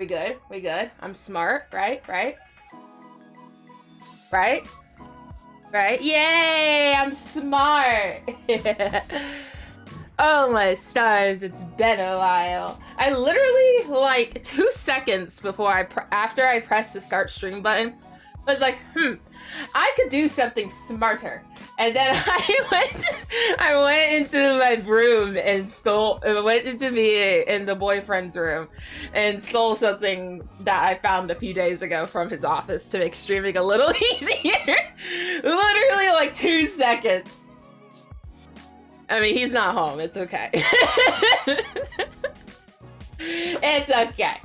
We good? We good? I'm smart, right? Right? Right? Right? Yay! I'm smart! Oh my stars, it's been a while. I literally, like, 2 seconds before after I pressed the start stream button, I was like, I could do something smarter. And then I went into my room and went into me in the boyfriend's room and stole something that I found a few days ago from his office to make streaming a little easier. Literally like 2 seconds. I mean, he's not home. It's okay. It's okay.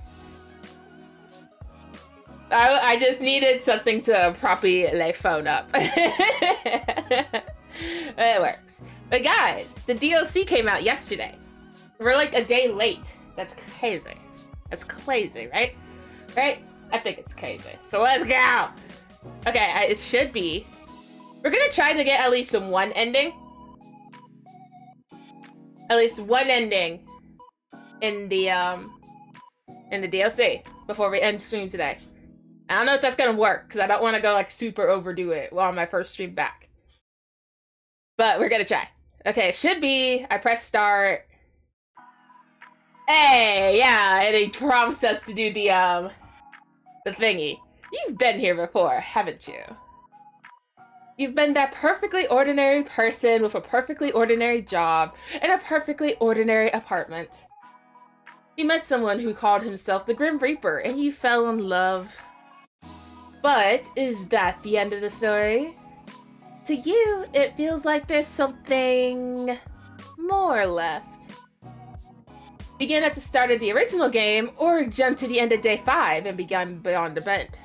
I just needed something to properly lay phone up. It works. But guys, the DLC came out yesterday. We're like a day late. That's crazy. That's crazy, right? Right? I think it's crazy. So let's go. Okay, it should be. We're gonna try to get at least one ending. At least one ending in the DLC before we end stream today. I don't know if that's gonna work because I don't want to go like super overdo it while on my first stream back. But we're gonna try. Okay, it should be. I press start. Hey, yeah, and it prompts us to do the thingy. You've been here before, haven't you? You've been that perfectly ordinary person with a perfectly ordinary job and a perfectly ordinary apartment. You met someone who called himself the Grim Reaper and you fell in love. But is that the end of the story? To you, it feels like there's something more left. Begin at the start of the original game or jump to the end of day 5 and begin Beyond the Bend.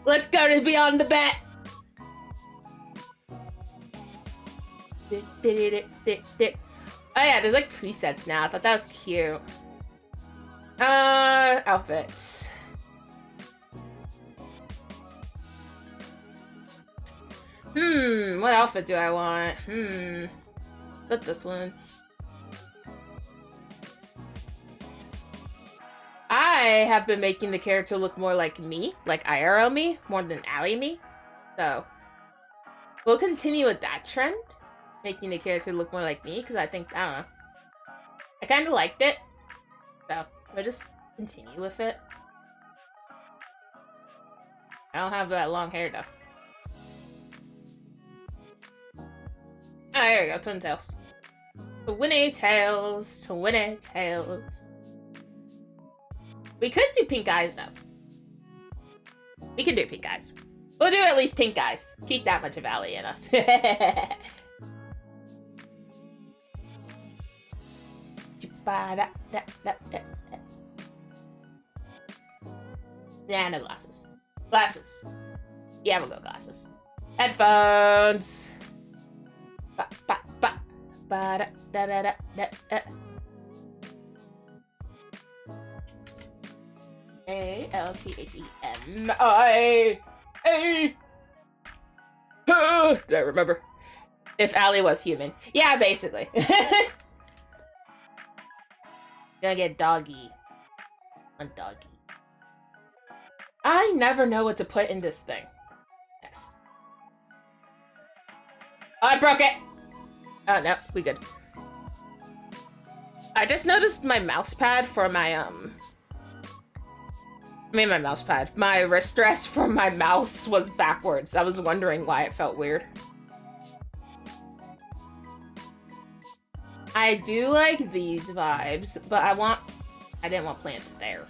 Let's go to Beyond the Bend! Oh yeah, there's like presets now. I thought that was cute. Outfits. What outfit do I want? Put this one. I have been making the character look more like me, like IRL me, more than Allie me. So, we'll continue with that trend. Making the character look more like me, because I think, I don't know. I kind of liked it. So, we'll just continue with it. I don't have that long hair, though. Oh, there we go, twin tails. Twinny tails, twinny tails. We could do pink eyes, though. We can do pink eyes. We'll do at least pink eyes. Keep that much of Allie in us. Nah, no glasses. Glasses. Yeah, we'll go glasses. Headphones. Althemi. Did I remember? If Allie was human. Yeah, basically. Gonna get doggy. One doggy. I never know what to put in this thing. Yes. Oh, I broke it! Oh, no. We good. I just noticed my mouse pad for my, my wrist rest for my mouse was backwards. I was wondering why it felt weird. I do like these vibes, but I didn't want plants there.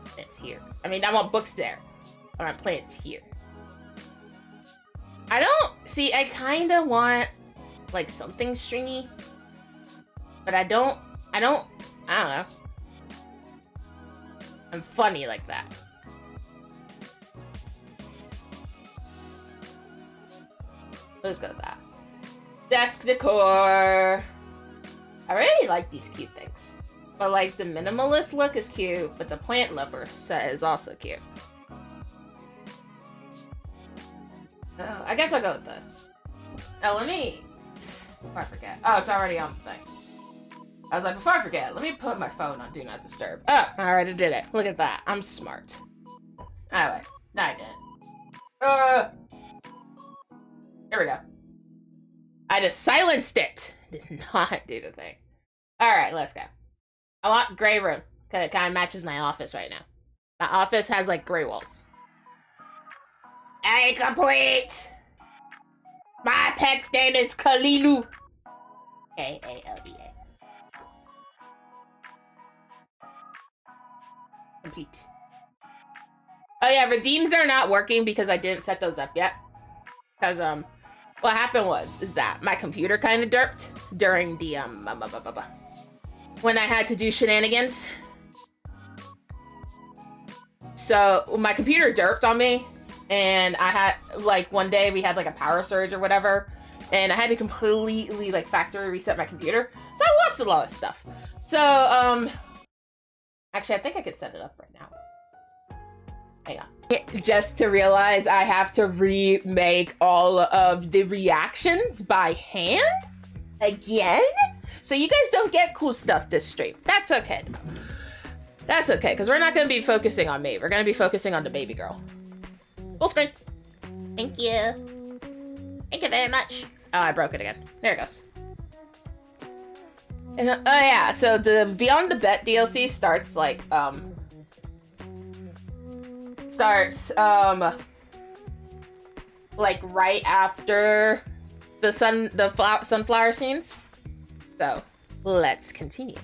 Plants here. I mean, I want books there. I want plants here. I kind of want, like, something stringy. But I don't know. I'm funny like that. Let's go with that. Desk decor. I really like these cute things. But like the minimalist look is cute, but the plant lover set is also cute. Oh, I guess I'll go with this. Oh, let me... Oh, I forget. Oh, it's already on the thing. I was like, before I forget, let me put my phone on Do Not Disturb. Oh, I already did it. Look at that. I'm smart. Anyway, no, I didn't. Here we go. I just silenced it. Did not do the thing. Alright, let's go. I want gray room, because it kind of matches my office right now. My office has, like, gray walls. Hey, complete! My pet's name is Kalilu. K-A-L-E-A. Complete. Oh yeah, redeems are not working because I didn't set those up yet. Because, what happened is that my computer kind of derped during the, when I had to do shenanigans. So, my computer derped on me, and I had, like, one day we had, like, a power surge or whatever, and I had to completely, like, factory reset my computer, so I lost a lot of stuff. So, actually, I think I could set it up right now. Hang on. Just to realize I have to remake all of the reactions by hand again? So you guys don't get cool stuff this stream. That's okay. That's okay, because we're not going to be focusing on me. We're going to be focusing on the baby girl. Full screen. Thank you. Thank you very much. Oh, I broke it again. There it goes. And, oh yeah, so the Beyond the Bet DLC starts, like, like, right after the sunflower scenes. So, let's continue.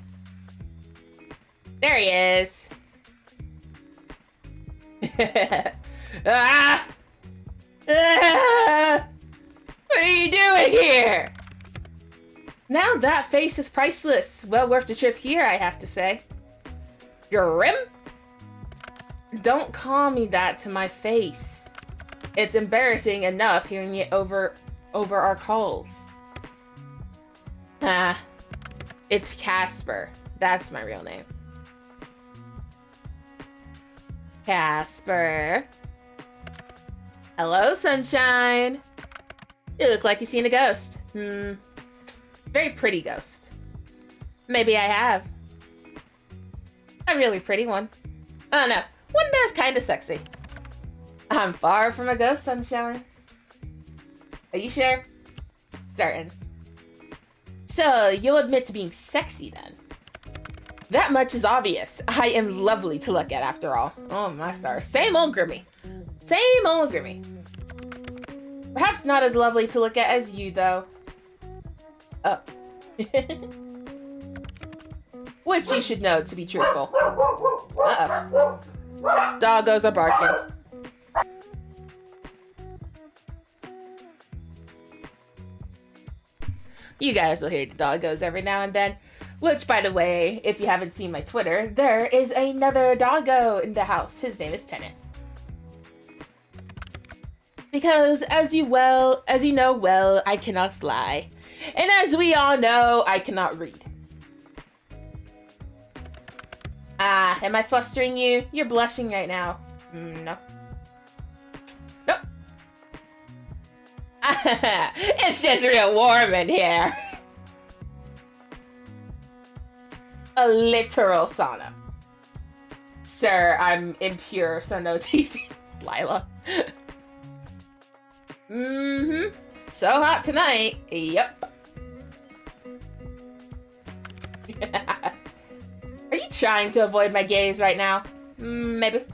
There he is. Ah! Ah! What are you doing here? Now that face is priceless. Well worth the trip here, I have to say. Grim? Don't call me that to my face. It's embarrassing enough hearing it over our calls. Ah, it's Casper. That's my real name. Casper. Hello, sunshine. You look like you've seen a ghost. Very pretty ghost. Maybe I have. A really pretty one. Oh no, one that's kind of sexy. I'm far from a ghost, sunshine. Are you sure? Certain. So, you'll admit to being sexy then. That much is obvious. I am lovely to look at after all. Oh my stars. Same old Grimmy. Same old Grimmy. Perhaps not as lovely to look at as you, though. Oh. Which you should know, to be truthful. Uh-oh. Doggos are barking. You guys will hear the doggos every now and then. Which, by the way, if you haven't seen my Twitter, there is another doggo in the house. His name is Tenet. Because, as you know well, I cannot fly. And as we all know, I cannot read. Ah, am I flustering you? You're blushing right now. No. Nope. It's just real warm in here. A literal sauna. Sir, I'm impure, so no teasing. Lila. So hot tonight. Yep. Are you trying to avoid my gaze right now? Maybe.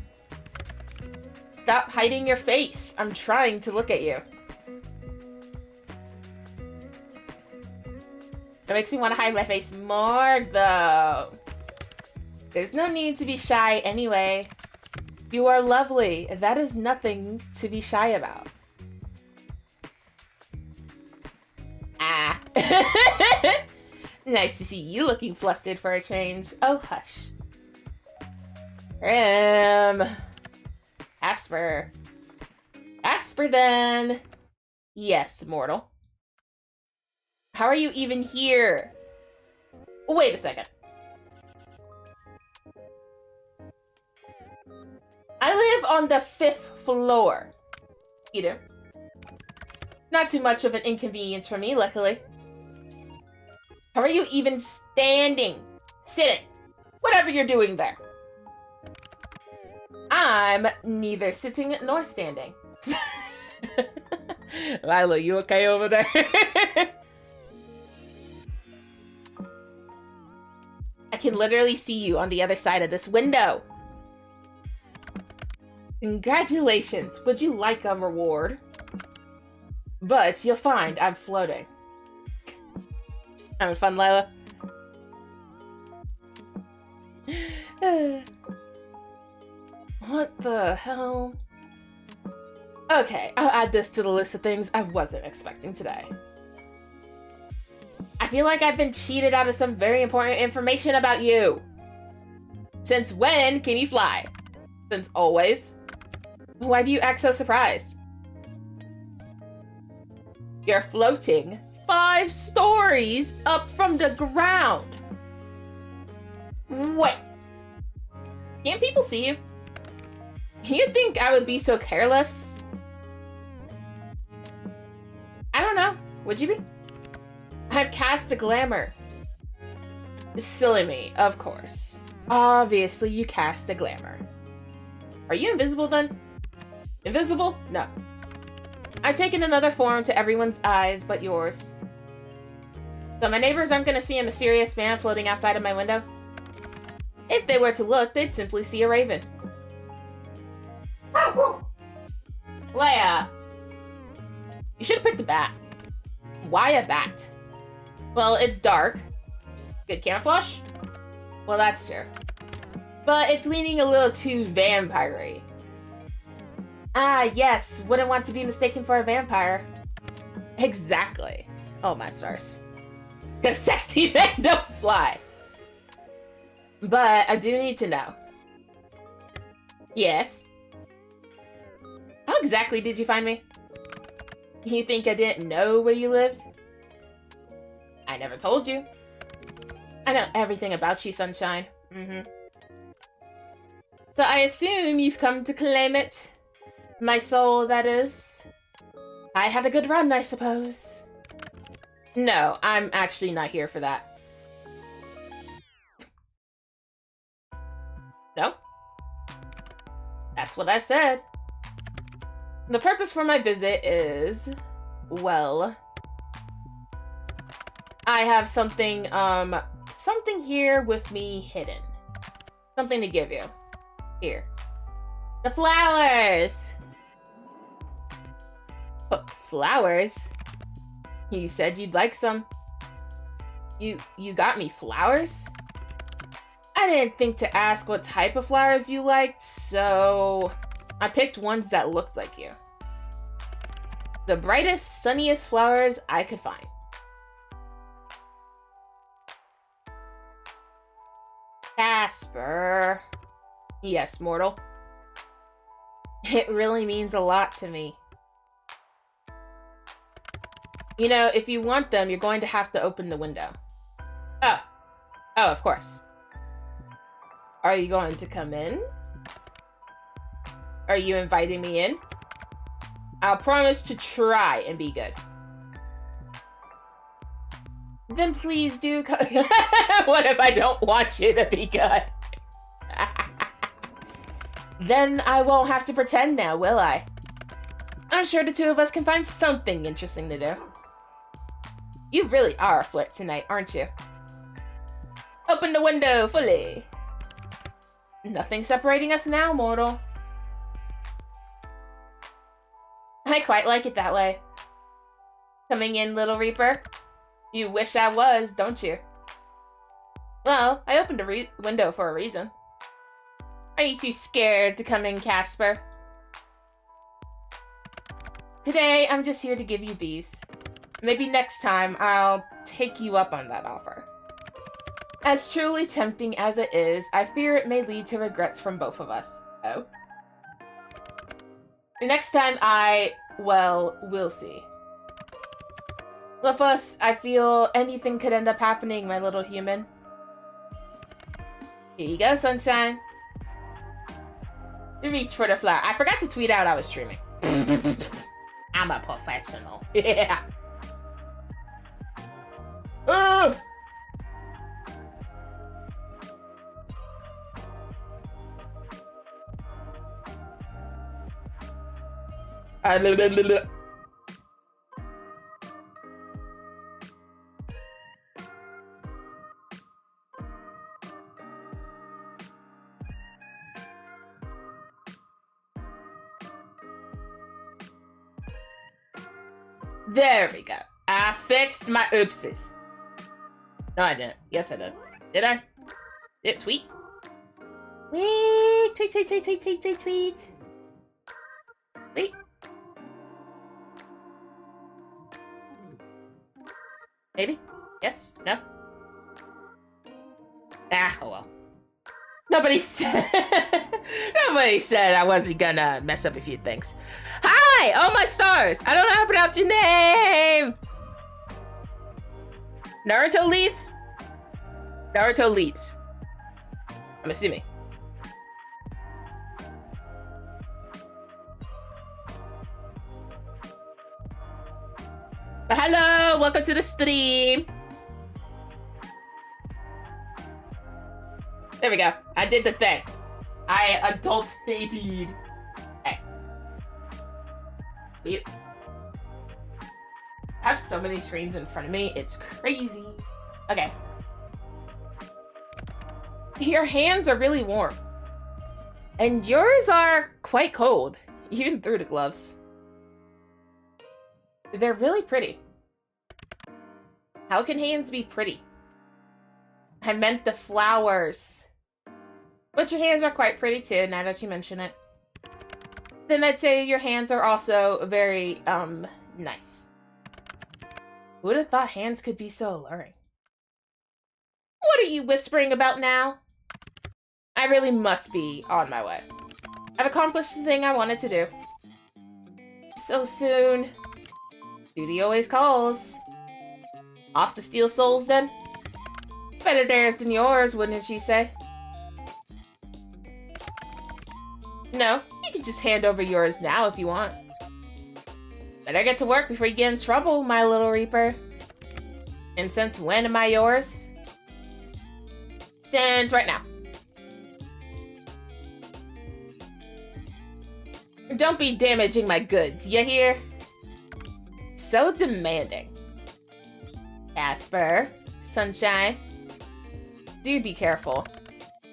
Stop hiding your face. I'm trying to look at you. It makes me want to hide my face more, though. There's no need to be shy anyway. You are lovely. That is nothing to be shy about. Ah. Nice to see you looking flustered for a change. Oh, hush. Casper. Casper, then. Yes, mortal. How are you even here? Wait a second. I live on the 5th floor. You do? Not too much of an inconvenience for me, luckily. How are you even standing? Sitting. Whatever you're doing there. I'm neither sitting nor standing. Lila, you okay over there? I can literally see you on the other side of this window. Congratulations. Would you like a reward? But you'll find I'm floating. Having fun, Lila? What the hell? Okay, I'll add this to the list of things I wasn't expecting today. I feel like I've been cheated out of some very important information about you. Since when can you fly? Since always? Why do you act so surprised? You're floating 5 stories up from the ground. Wait. Can't people see you? You think I would be so careless? I don't know. Would you be? I've cast a glamour. Silly me, of course. Obviously, you cast a glamour. Are you invisible then? Invisible? No. I've taken another form to everyone's eyes but yours. So my neighbors aren't gonna see a mysterious man floating outside of my window? If they were to look, they'd simply see a raven. Leia! You should have picked a bat. Why a bat? Well, it's dark. Good camouflage? Well, that's true. But it's leaning a little too vampire-y. Ah, yes. Wouldn't want to be mistaken for a vampire. Exactly. Oh, my stars. Because sexy men don't fly. But I do need to know. Yes? How exactly did you find me? You think I didn't know where you lived? I never told you. I know everything about you, Sunshine. So I assume you've come to claim it. My soul, that is. I had a good run, I suppose. No, I'm actually not here for that. No? That's what I said. The purpose for my visit is, well, I have something, something here with me hidden. Something to give you. Here. The flowers! What, flowers? You said you'd like some. You got me flowers? I didn't think to ask what type of flowers you liked, so I picked ones that looked like you. The brightest, sunniest flowers I could find. Casper. Yes, mortal. It really means a lot to me. You know, if you want them, you're going to have to open the window. Oh. Oh, of course. Are you going to come in? Are you inviting me in? I'll promise to try and be good. Then please do come. What if I don't want you to be good? Then I won't have to pretend now, will I? I'm sure the two of us can find something interesting to do. You really are a flirt tonight, aren't you? Open the window fully. Nothing separating us now, mortal. I quite like it that way. Coming in, little Reaper? You wish I was, don't you? Well, I opened a window for a reason. Are you too scared to come in, Casper? Today, I'm just here to give you these. Maybe next time, I'll take you up on that offer. As truly tempting as it is, I fear it may lead to regrets from both of us. Oh? Next time well, we'll see. With us, I feel anything could end up happening, my little human. Here you go, Sunshine. Reach for the flower. I forgot to tweet out I was streaming. I'm a professional. Yeah. There we go. I fixed my oopsies. No, I didn't. Yes, I did. Did I? Did tweet? Tweet, tweet, tweet, tweet, tweet, tweet, tweet, tweet. Wait. Maybe? Yes? No? Ah, oh well. Nobody said I wasn't gonna mess up a few things. Hi! Oh my stars! I don't know how to pronounce your name! Naruto leads? Naruto leads. I'm assuming. Hello! Welcome to the stream! There we go. I did the thing. I adult babied. Hey. You I have so many screens in front of me. It's crazy. Okay. Your hands are really warm. And yours are quite cold, even through the gloves. They're really pretty. How can hands be pretty? I meant the flowers. But your hands are quite pretty too, now that you mention it. Then I'd say your hands are also very, nice. Who would have thought hands could be so alluring? What are you whispering about now? I really must be on my way. I've accomplished the thing I wanted to do. So soon. Duty always calls. Off to steal souls then? Better theirs than yours, wouldn't you say? No, you can just hand over yours now if you want. Better get to work before you get in trouble, my little reaper. And since when am I yours? Since right now. Don't be damaging my goods, you hear? So demanding. Casper, sunshine. Do be careful.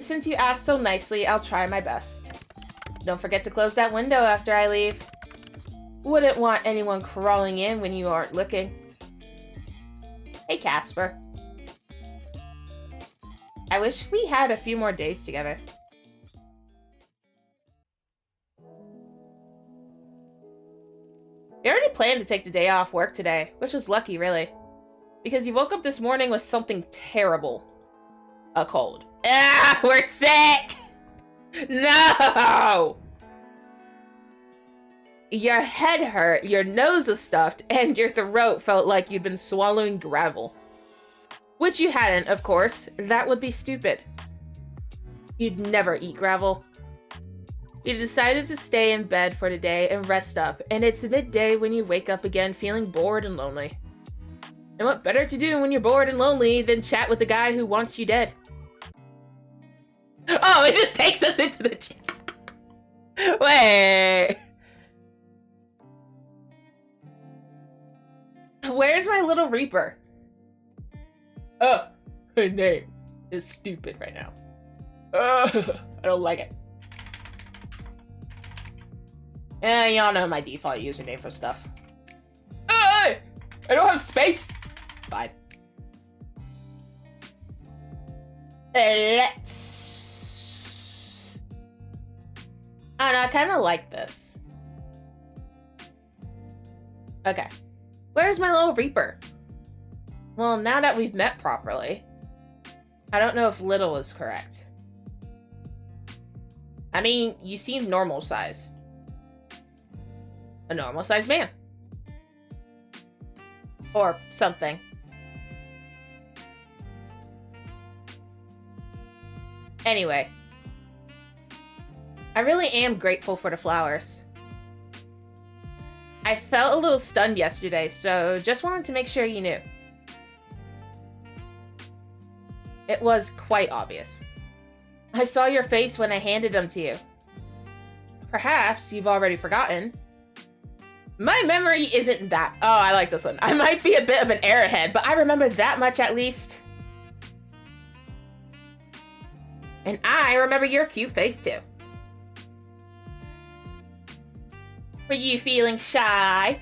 Since you asked so nicely, I'll try my best. Don't forget to close that window after I leave. Wouldn't want anyone crawling in when you aren't looking. Hey, Casper. I wish we had a few more days together. We already planned to take the day off work today, which was lucky, really. Because you woke up this morning with something terrible. A cold. Ah, we're sick! No! Your head hurt, your nose was stuffed, and your throat felt like you'd been swallowing gravel. Which you hadn't, of course. That would be stupid. You'd never eat gravel. You decided to stay in bed for the day and rest up, and it's midday when you wake up again feeling bored and lonely. And what better to do when you're bored and lonely than chat with the guy who wants you dead? Oh, it just takes us into the chat. Wait. Where's my little reaper? Oh, her name is stupid right now. I don't like it. Y'all know my default username for stuff. I don't have space. Fine. Let's... I don't know, I kind of like this. Okay. Where's my little reaper? Well, now that we've met properly, I don't know if little is correct. I mean, you seem normal size. A normal sized man. Or something. Anyway. I really am grateful for the flowers. I felt a little stunned yesterday, so just wanted to make sure you knew. It was quite obvious. I saw your face when I handed them to you. Perhaps you've already forgotten. My memory isn't that... Oh, I like this one. I might be a bit of an airhead, but I remember that much at least. And I remember your cute face too. Were you feeling shy?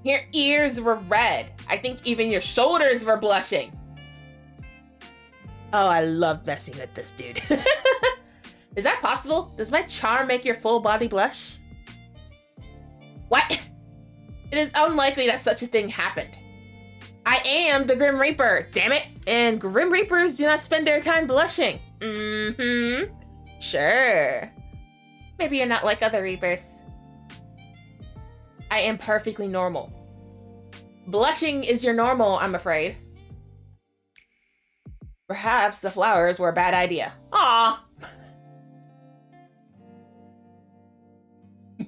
Your ears were red. I think even your shoulders were blushing. Oh, I love messing with this dude. Is that possible? Does my charm make your full body blush? What? It is unlikely that such a thing happened. I am the Grim Reaper, damn it. And Grim Reapers do not spend their time blushing. Mm-hmm. Sure. Maybe you're not like other Reapers. I am perfectly normal. Blushing is your normal, I'm afraid. Perhaps the flowers were a bad idea. Aww.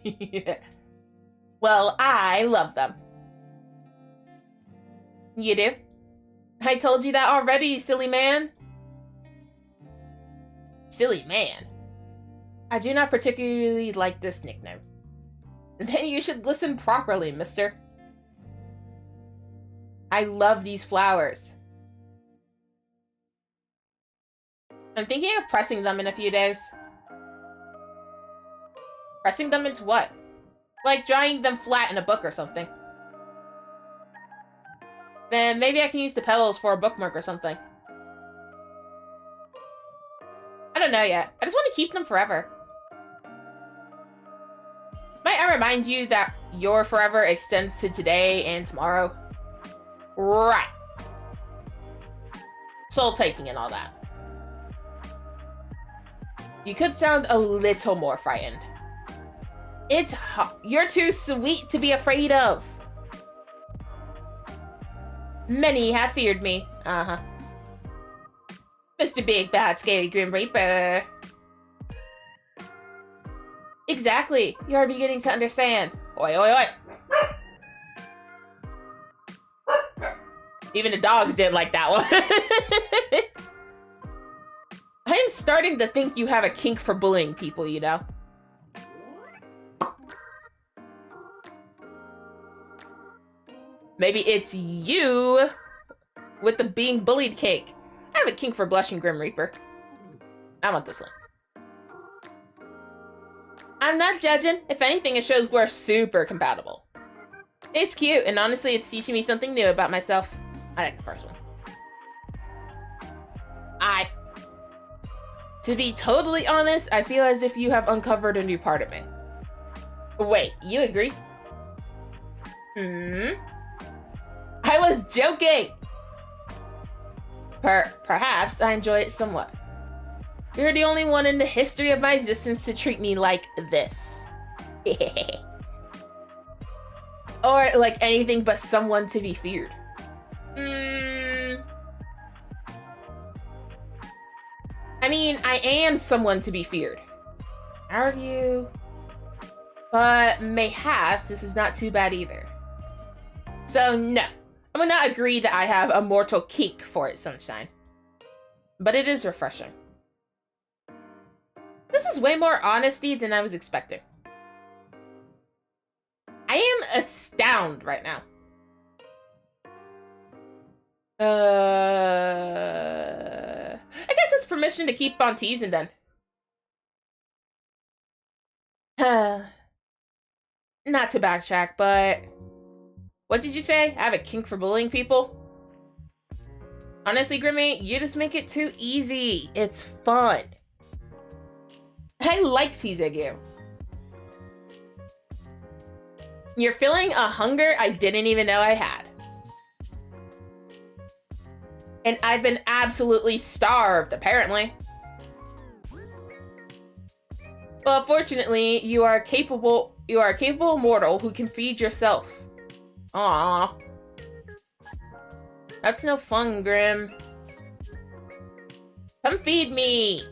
Yeah. Well, I love them. You do? I told you that already, silly man. Silly man? I do not particularly like this nickname. Then you should listen properly, mister. I love these flowers. I'm thinking of pressing them in a few days. Pressing them into what? Like drawing them flat in a book or something. Then maybe I can use the petals for a bookmark or something. I don't know yet. I just want to keep them forever. Might I remind you that your forever extends to today and tomorrow? Right. Soul taking and all that. You could sound a little more frightened. You're too sweet to be afraid of. Many have feared me. Uh-huh. Mr. Big Bad Scary Grim Reaper. Exactly. You're beginning to understand. Oi, oi, oi. Even the dogs didn't like that one. I am starting to think you have a kink for bullying people, you know? Maybe it's you with the being bullied cake. I have a kink for blushing Grim Reaper. I want this one. I'm not judging. If anything, it shows we're super compatible. It's cute, and honestly, it's teaching me something new about myself. I like the first one. To be totally honest, I feel as if you have uncovered a new part of me. Wait, you agree? I was joking! Perhaps I enjoy it somewhat. You're the only one in the history of my existence to treat me like this. Or like anything but someone to be feared. I mean, I am someone to be feared. Are you? But mayhaps this is not too bad either. So no, I would not agree that I have a mortal kink for it, sunshine. But it is refreshing. This is way more honesty than I was expecting. I am astounded right now. I guess it's permission to keep on teasing then. Not to backtrack, but... What did you say? I have a kink for bullying people? Honestly, Grimmy, you just make it too easy. It's fun. I like teasing you. You're feeling a hunger I didn't even know I had. And I've been absolutely starved, apparently. Well, fortunately, you are a capable mortal who can feed yourself. Aww. That's no fun, Grim. Come feed me.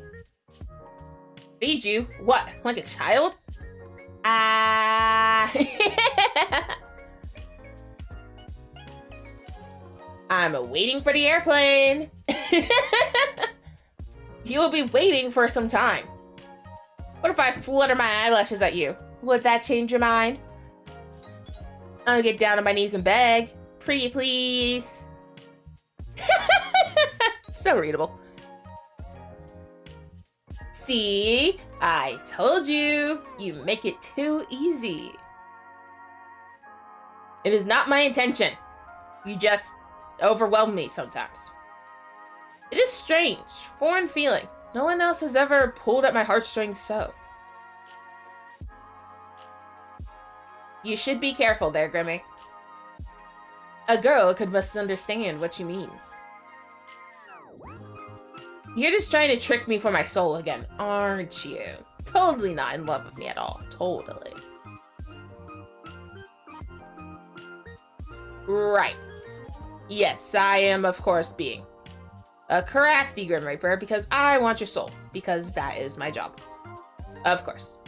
Feed you? What, like a child? I'm waiting for the airplane. You will be waiting for some time. What if I flutter my eyelashes at you? Would that change your mind? I'll get down on my knees and beg. Pretty please. So readable. See? I told you. You make it too easy. It is not my intention. You just overwhelm me sometimes. It is strange, foreign feeling. No one else has ever pulled at my heartstrings so. You should be careful there, Grimmy. A girl could misunderstand what you mean. You're just trying to trick me for my soul again, aren't you? Totally not in love with me at all. Totally. Right. Yes, I am, of course, being a crafty Grim Reaper because I want your soul, because that is my job. Of course.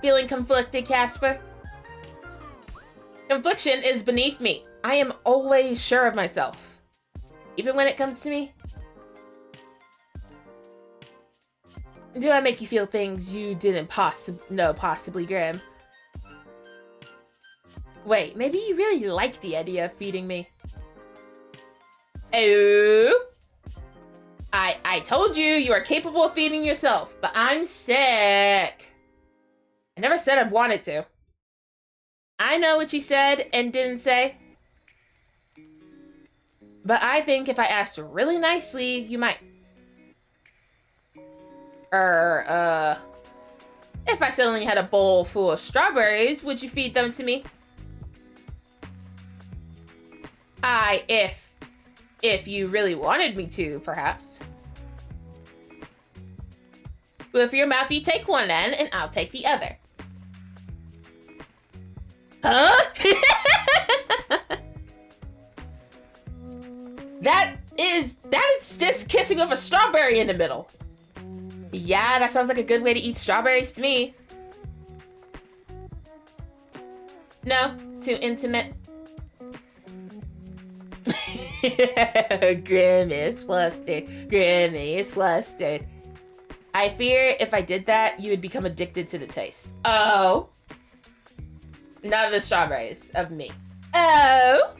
Feeling conflicted, Casper? Confliction is beneath me. I am always sure of myself. Even when it comes to me. Do I make you feel things you didn't know possibly, Grim? Wait, maybe you really like the idea of feeding me. Oh? I told you are capable of feeding yourself, but I'm sick. I never said I wanted to. I know what you said and didn't say. But I think if I asked really nicely, you might. If I suddenly had a bowl full of strawberries, would you feed them to me? If you really wanted me to, perhaps. With your mouth, you take one end, and I'll take the other. Huh? That is just kissing with a strawberry in the middle. Yeah, that sounds like a good way to eat strawberries to me. No, too intimate. Grim is flustered. Grim is flustered. I fear if I did that, you would become addicted to the taste. Oh. Not of the strawberries, of me. Oh.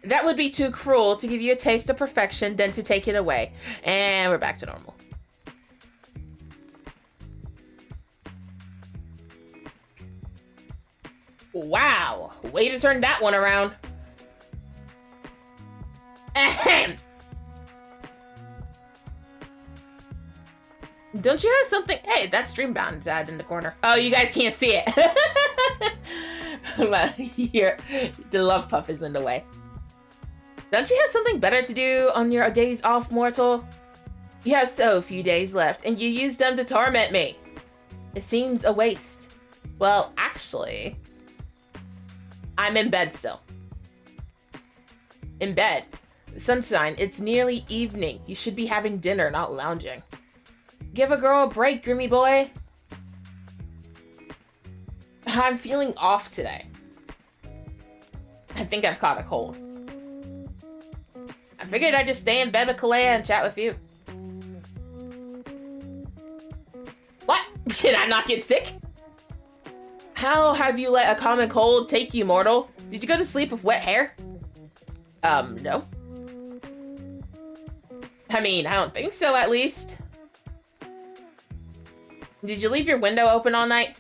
That would be too cruel to give you a taste of perfection than to take it away. And we're back to normal. Wow. Way to turn that one around. Ahem. Don't you have something? Hey, that's Dreambound's ad in the corner. Oh, you guys can't see it. Well, here, the love pup is in the way. Don't you have something better to do on your days off, mortal? You have so few days left, and you use them to torment me. It seems a waste. Well, actually, I'm in bed still. In bed. Sunshine, it's nearly evening. You should be having dinner, not lounging. Give a girl a break, Grimmy boy. I'm feeling off today. I think I've caught a cold. I figured I'd just stay in bed with Kalea and chat with you. What? Can I not get sick? How have you let a common cold take you, mortal? Did you go to sleep with wet hair? No. I mean, I don't think so, at least. Did you leave your window open all night?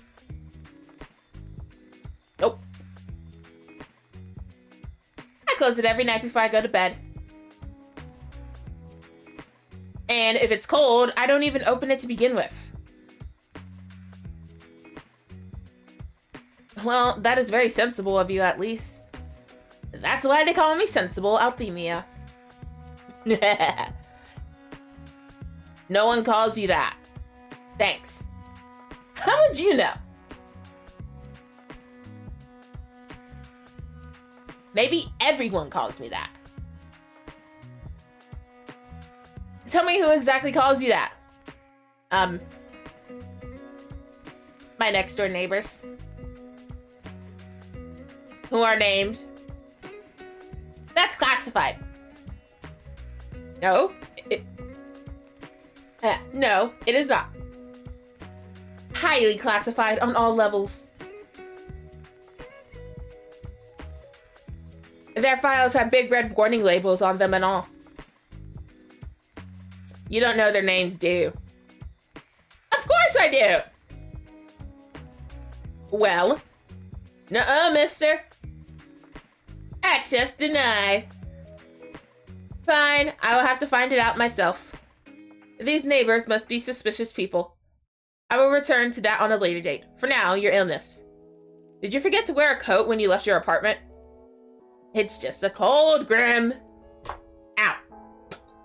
Nope. I close it every night before I go to bed. And if it's cold, I don't even open it to begin with. Well, that is very sensible of you, at least. That's why they call me sensible, Althemia. No one calls you that. Thanks. How would you know? Maybe everyone calls me that. Tell me who exactly calls you that. My next door neighbors. Who are named. That's classified. No, no, it is not. Highly classified on all levels. Their files have big red warning labels on them and all. You don't know their names, do you? Of course I do! Well? Nuh-uh, mister. Access denied. Fine, I will have to find it out myself. These neighbors must be suspicious people. I will return to that on a later date. For now, your illness. Did you forget to wear a coat when you left your apartment? It's just a cold, Grim. Ow.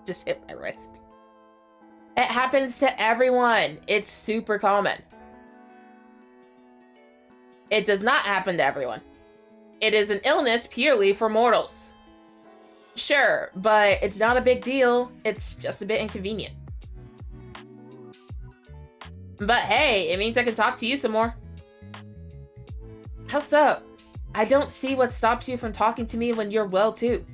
Just hit my wrist. It happens to everyone. It's super common. It does not happen to everyone. It is an illness purely for mortals. Sure, but it's not a big deal. It's just a bit inconvenient. But hey, it means I can talk to you some more. How so? I don't see what stops you from talking to me when you're well too.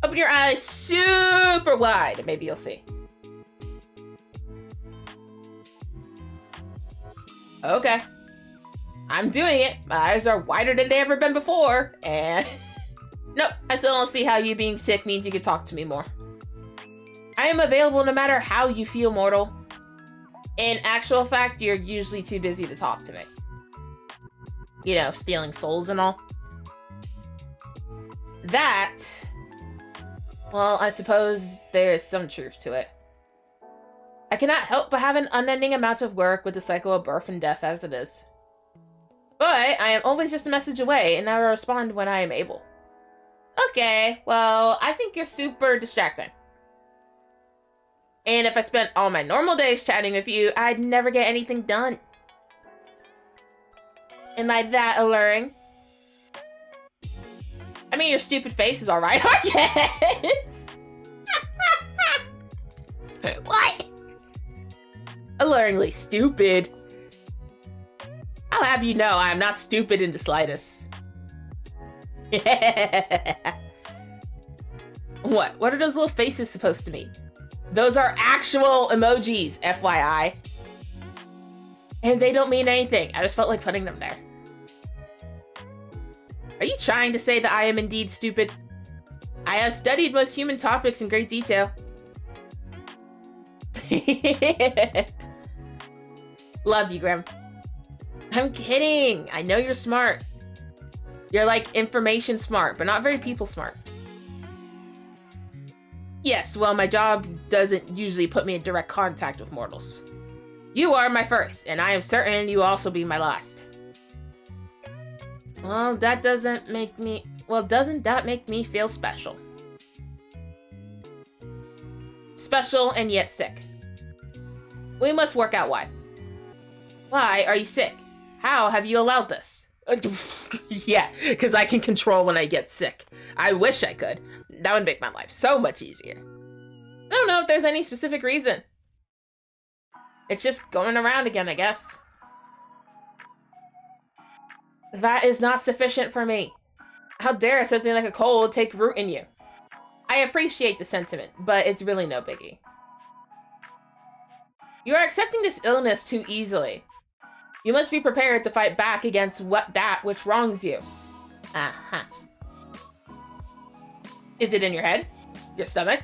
Open your eyes super wide, and maybe you'll see. Okay. I'm doing it. My eyes are wider than they ever been before, and... Nope, I still don't see how you being sick means you can talk to me more. I am available no matter how you feel, mortal. In actual fact, you're usually too busy to talk to me. You know, stealing souls and all. That... Well, I suppose there's some truth to it. I cannot help but have an unending amount of work with the cycle of birth and death as it is. But I am always just a message away, and I will respond when I am able. Okay, well, I think you're super distracting. And if I spent all my normal days chatting with you, I'd never get anything done. Am I that alluring? I mean, your stupid face is alright, I guess. What? Alluringly stupid. I'll have you know I am not stupid in the slightest. What? What are those little faces supposed to mean? Those are actual emojis, FYI. And they don't mean anything. I just felt like putting them there. Are you trying to say that I am indeed stupid? I have studied most human topics in great detail. Love you, Grim. I'm kidding. I know you're smart. You're like information smart, but not very people smart. Yes, well, my job doesn't usually put me in direct contact with mortals. You are my first, and I am certain you will also be my last. Well, that doesn't make me... Well, doesn't that make me feel special? Special and yet sick. We must work out why. Why are you sick? How have you allowed this? Yeah, because I can control when I get sick. I wish I could. That would make my life so much easier. I don't know if there's any specific reason. It's just going around again, I guess. That is not sufficient for me. How dare something like a cold take root in you? I appreciate the sentiment, but it's really no biggie. You are accepting this illness too easily. You must be prepared to fight back against that which wrongs you. Uh-huh. Is it in your head? Your stomach?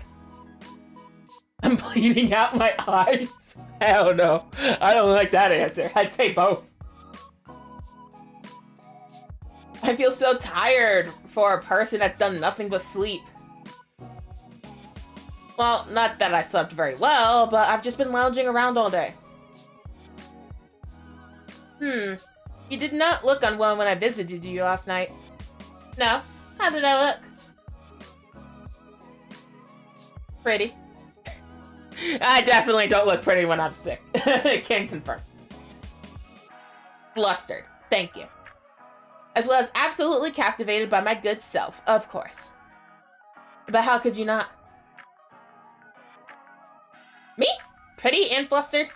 I'm bleeding out my eyes? Hell no. I don't like that answer. I'd say both. I feel so tired for a person that's done nothing but sleep. Well, not that I slept very well, but I've just been lounging around all day. You did not look unwell when I visited you last night. No? How did I look? Pretty. I definitely don't look pretty when I'm sick. Can confirm. Flustered. Thank you. As well as absolutely captivated by my good self, of course. But how could you not? Me? Pretty and flustered?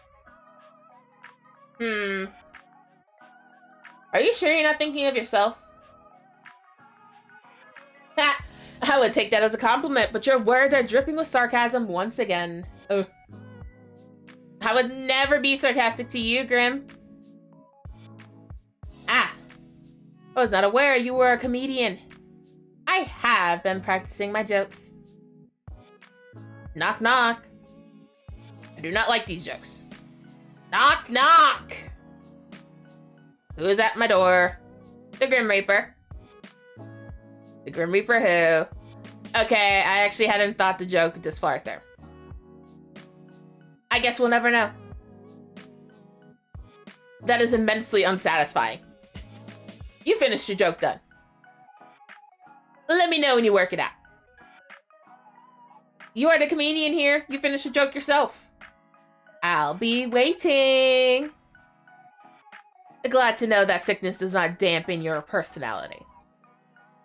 Are you sure you're not thinking of yourself? Ha! I would take that as a compliment, but your words are dripping with sarcasm once again. Ugh. I would never be sarcastic to you, Grim. Ah, I was not aware you were a comedian. I have been practicing my jokes. Knock, knock. I do not like these jokes. Knock, knock. Who is at my door? The Grim Reaper. The Grim Reaper who? Okay, I actually hadn't thought the joke this far through. I guess we'll never know. That is immensely unsatisfying. You finished your joke done. Let me know when you work it out. You are the comedian here. You finished your joke yourself. I'll be waiting. Glad to know that sickness does not dampen your personality.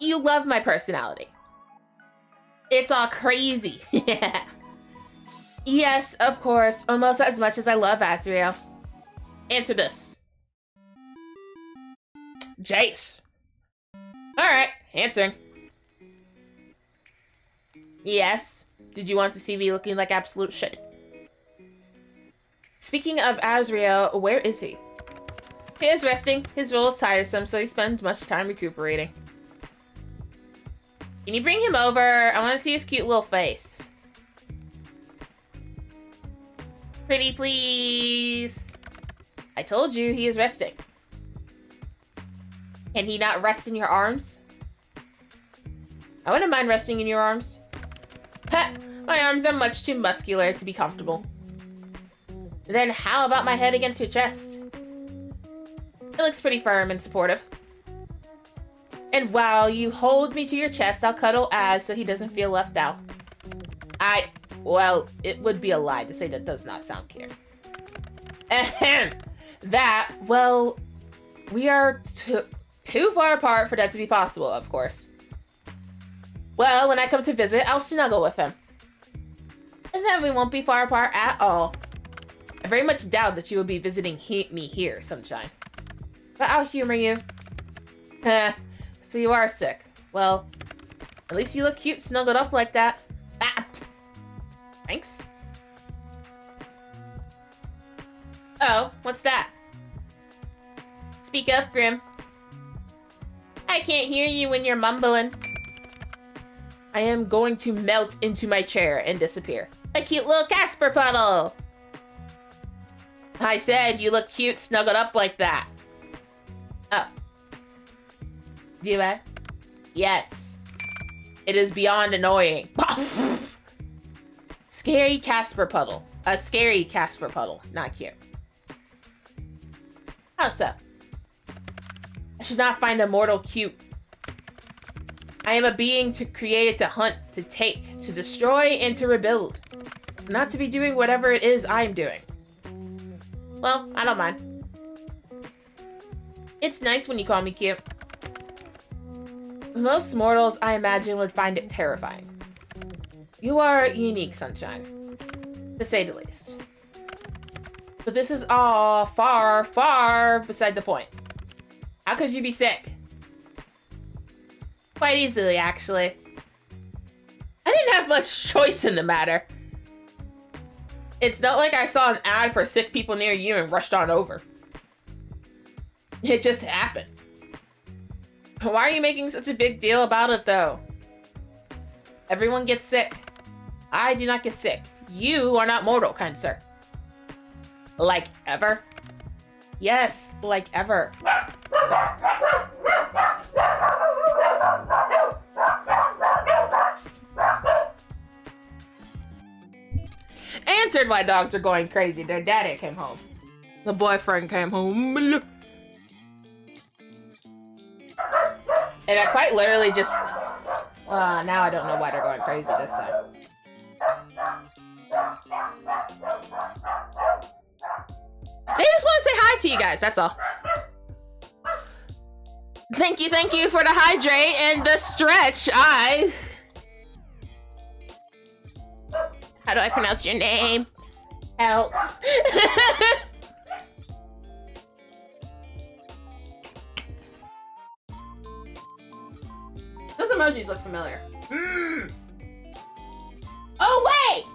You love my personality. It's all crazy. Yeah. Yes, of course. Almost as much as I love Azriel. Answer this. Jace. Alright, answering. Yes. Did you want to see me looking like absolute shit? Speaking of Azriel, where is he? He is resting. His role is tiresome, so he spends much time recuperating. Can you bring him over? I want to see his cute little face. Pretty please. I told you he is resting. Can he not rest in your arms? I wouldn't mind resting in your arms. Ha! My arms are much too muscular to be comfortable. Then how about my head against your chest? It looks pretty firm and supportive. And while you hold me to your chest, I'll cuddle Az so he doesn't feel left out. Well, it would be a lie to say that does not sound cute. Ahem. Well, we are too far apart for that to be possible, of course. Well, when I come to visit, I'll snuggle with him. And then we won't be far apart at all. I very much doubt that you will be visiting me here, Sunshine. But I'll humor you. So you are sick. Well, at least you look cute snuggled up like that. Ah. Thanks. Oh, what's that? Speak up, Grim. I can't hear you when you're mumbling. I am going to melt into my chair and disappear. A cute little Casper puddle. I said you look cute snuggled up like that. Oh. Do I? Yes. It is beyond annoying. Scary Casper puddle. A scary Casper puddle. Not cute. How so? I should not find a mortal cute. I am a being created to hunt, to take, to destroy, and to rebuild. Not to be doing whatever it is I'm doing. Well, I don't mind. It's nice when you call me cute. Most mortals, I imagine, would find it terrifying. You are unique, Sunshine. To say the least. But this is all far, far beside the point. How could you be sick? Quite easily, actually. I didn't have much choice in the matter. It's not like I saw an ad for sick people near you and rushed on over. It just happened. Why are you making such a big deal about it, though? Everyone gets sick. I do not get sick. You are not mortal, kind sir. Like ever? Yes, like ever. Answered why dogs are going crazy. Their daddy came home. The boyfriend came home. And I quite literally just... now I don't know why they're going crazy this time. They just want to say hi to you guys, that's all. Thank you for the hydrate and the stretch. How do I pronounce your name? Help. Those emojis look familiar. Oh, wait!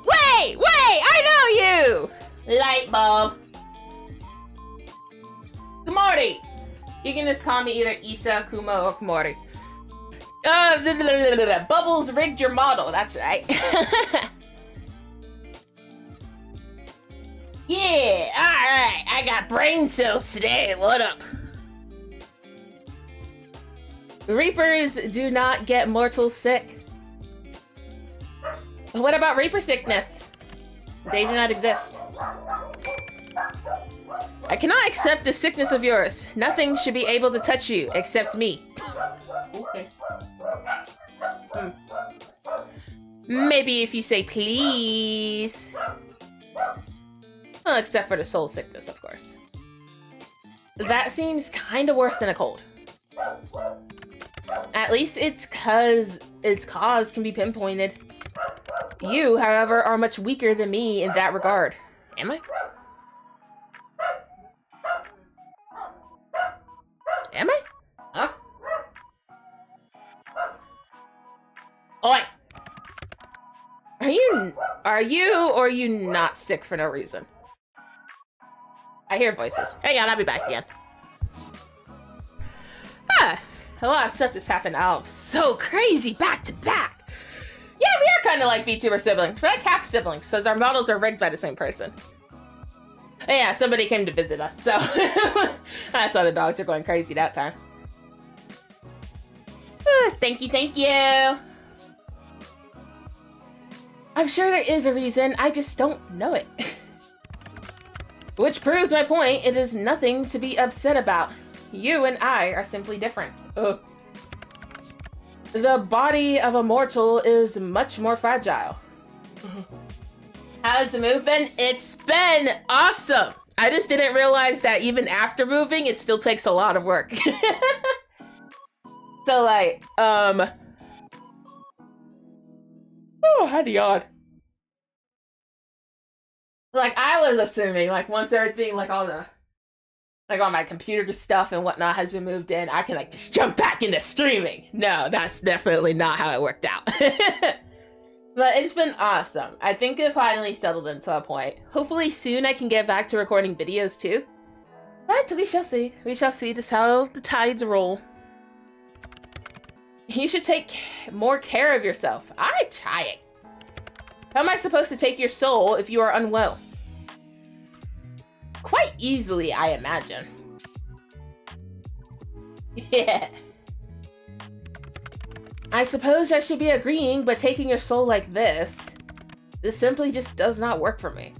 I know you! Light bulb. Kumori. You can just call me either Isa, Kumo, or Kumori. Bubbles rigged your model. That's right. Yeah, alright. I got brain cells today. What up? Reapers do not get mortals sick. But what about Reaper sickness? They do not exist. I cannot accept the sickness of yours. Nothing should be able to touch you except me. Okay. Maybe if you say please. Well, except for the soul sickness, of course. That seems kind of worse than a cold. At least it's cause its cause can be pinpointed. You, however, are much weaker than me in that regard. Am I? Am I? Huh? Oi! Are you or are you not sick for no reason? I hear voices. Hang on, I'll be back again. Ah! A lot of stuff just happened out so crazy back to back. Yeah, we are kind of like VTuber siblings. We're like half siblings, because our models are rigged by the same person. And yeah, somebody came to visit us, so that's why the dogs are going crazy that time. Thank you, thank you. I'm sure there is a reason, I just don't know it. Which proves my point, it is nothing to be upset about. You and I are simply different. Ugh. The body of a mortal is much more fragile. How's the move been? It's been awesome! I just didn't realize that even after moving, it still takes a lot of work. So like, oh, I had to yawn. Like, I was assuming, like, once everything, like, all my computer stuff and whatnot has been moved in, I can, like, just jump back into streaming. No, that's definitely not how it worked out. But it's been awesome. I think it finally settled into a point. Hopefully soon I can get back to recording videos, too. But we shall see. We shall see just how the tides roll. You should take more care of yourself. I'm trying. How am I supposed to take your soul if you are unwell? Quite easily, I imagine. Yeah. I suppose I should be agreeing, but taking your soul like this simply just does not work for me.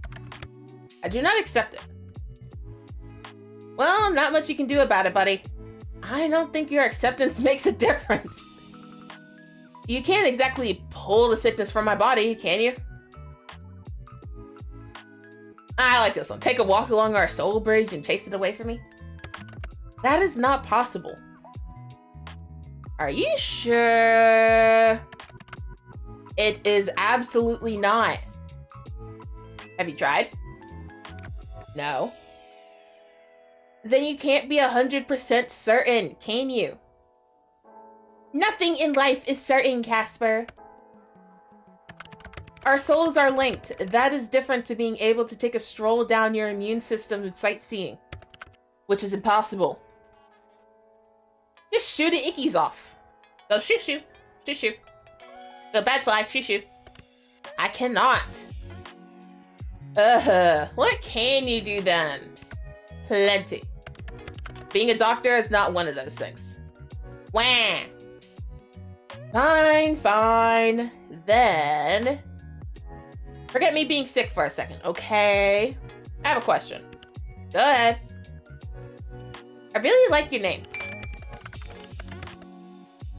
I do not accept it. Well, not much you can do about it, buddy. I don't think your acceptance makes a difference. You can't exactly pull the sickness from my body, can you? I like this one. Take a walk along our soul bridge and chase it away from me? That is not possible. Are you sure? It is absolutely not. Have you tried? No. Then you can't be 100% certain, can you? Nothing in life is certain, Casper. Our souls are linked. That is different to being able to take a stroll down your immune system sightseeing, which is impossible. Just shoo the ickies off. Go shoo shoo. Shoo shoo. Go bad fly. Shoo shoo. I cannot. What can you do then? Plenty. Being a doctor is not one of those things. Wah! Fine, fine. Then... forget me being sick for a second, okay? I have a question. Go ahead. I really like your name.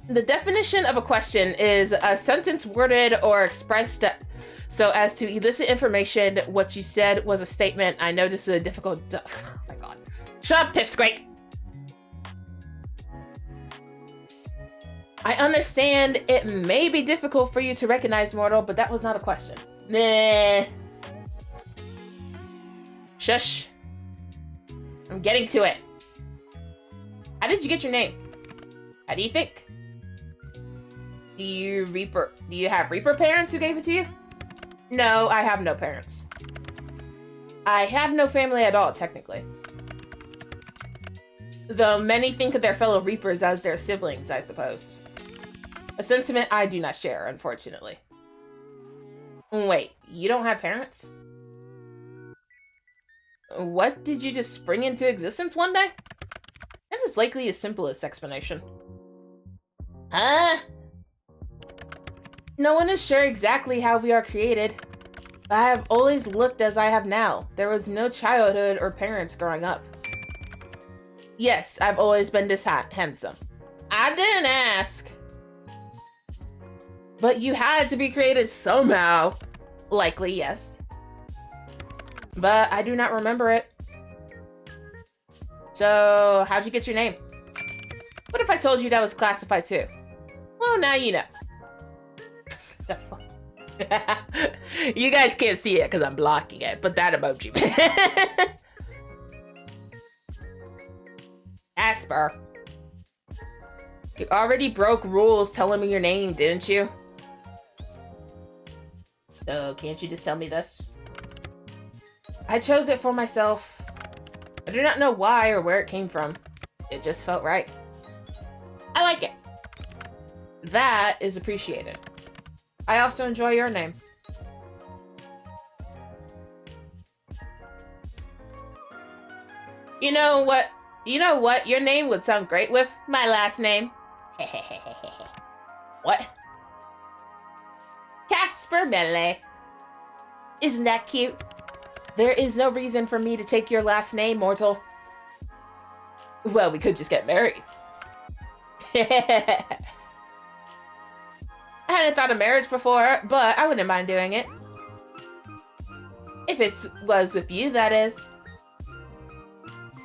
The definition of a question is a sentence worded or expressed so as to elicit information. What you said was a statement. I know this is a difficult... oh my god. Shut up, Pipsqueak! I understand it may be difficult for you to recognize mortal, but that was not a question. Nah. Shush. I'm getting to it. How did you get your name? How do you think? Do you have Reaper parents who gave it to you? No, I have no parents. I have no family at all, technically. Though many think of their fellow Reapers as their siblings, I suppose. A sentiment I do not share, unfortunately. Wait, you don't have parents? What, did you just spring into existence one day? That is likely the simplest explanation. Huh? No one is sure exactly how we are created. But I have always looked as I have now. There was no childhood or parents growing up. Yes, I've always been this handsome. I didn't ask. But you had to be created somehow. Likely, yes. But I do not remember it. So, how'd you get your name? What if I told you that was classified too? Well, now you know. You guys can't see it because I'm blocking it, but that emoji. Casper. You already broke rules telling me your name, didn't you? So, can't you just tell me this? I chose it for myself. I do not know why or where it came from. It just felt right. I like it. That is appreciated. I also enjoy your name. You know what? Your name would sound great with my last name. What? Casper Mele. Isn't that cute? There is no reason for me to take your last name, mortal. Well, we could just get married. I hadn't thought of marriage before, but I wouldn't mind doing it. If it was with you, that is.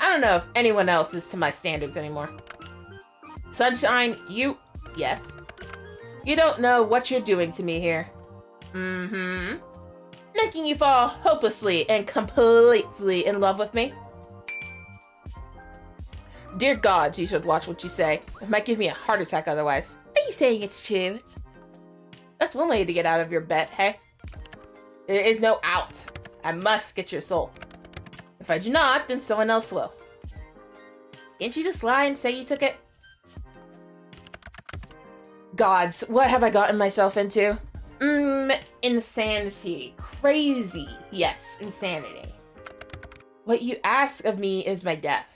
I don't know if anyone else is to my standards anymore. Sunshine, you... Yes. You don't know what you're doing to me here. Mm-hmm. Making you fall hopelessly and completely in love with me. Dear God, you should watch what you say. It might give me a heart attack otherwise. Are you saying it's true? That's one way to get out of your bet, hey? There is no out. I must get your soul. If I do not, then someone else will. Can't you just lie and say you took it? Gods, what have I gotten myself into? Insanity. Crazy. Yes, insanity. What you ask of me is my death.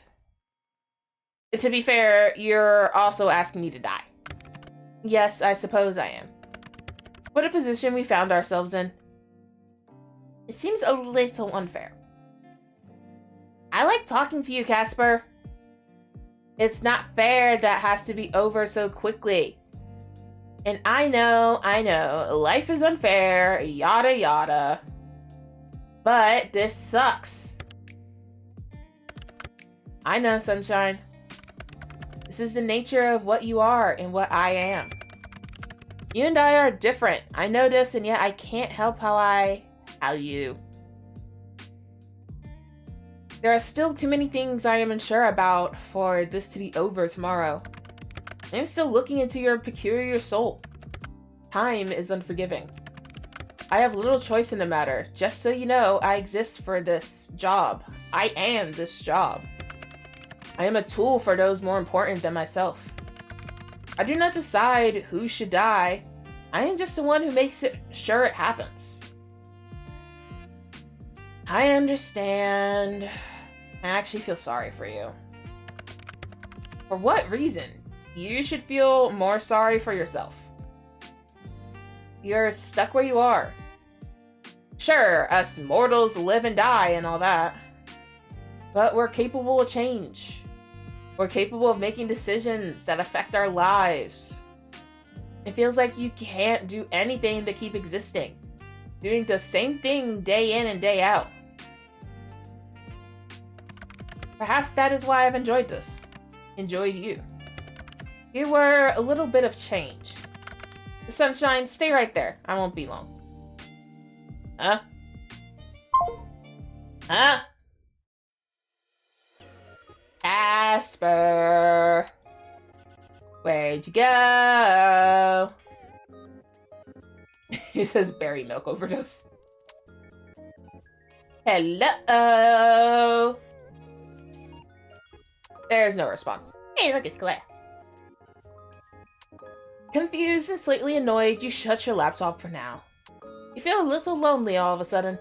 To be fair, you're also asking me to die. Yes, I suppose I am. What a position we found ourselves in. It seems a little unfair. I like talking to you, Casper. It's not fair that has to be over so quickly. And I know, life is unfair, yada yada. But this sucks. I know, Sunshine. This is the nature of what you are and what I am. You and I are different. I know this, and yet I can't help how you. There are still too many things I am unsure about for this to be over tomorrow. I am still looking into your peculiar soul. Time is unforgiving. I have little choice in the matter. Just so you know, I exist for this job. I am this job. I am a tool for those more important than myself. I do not decide who should die. I am just the one who makes sure it happens. I understand. I actually feel sorry for you. For what reason? You should feel more sorry for yourself. You're stuck where you are. Sure, us mortals live and die and all that. But we're capable of change. We're capable of making decisions that affect our lives. It feels like you can't do anything to keep existing. Doing the same thing day in and day out. Perhaps that is why I've enjoyed this. Enjoyed you. You were a little bit of change. Sunshine, stay right there. I won't be long. Huh? Huh? Casper. Where'd you go? He says berry milk overdose. Hello? There's no response. Hey, look, it's Claire. Confused and slightly annoyed, you shut your laptop for now. You feel a little lonely all of a sudden.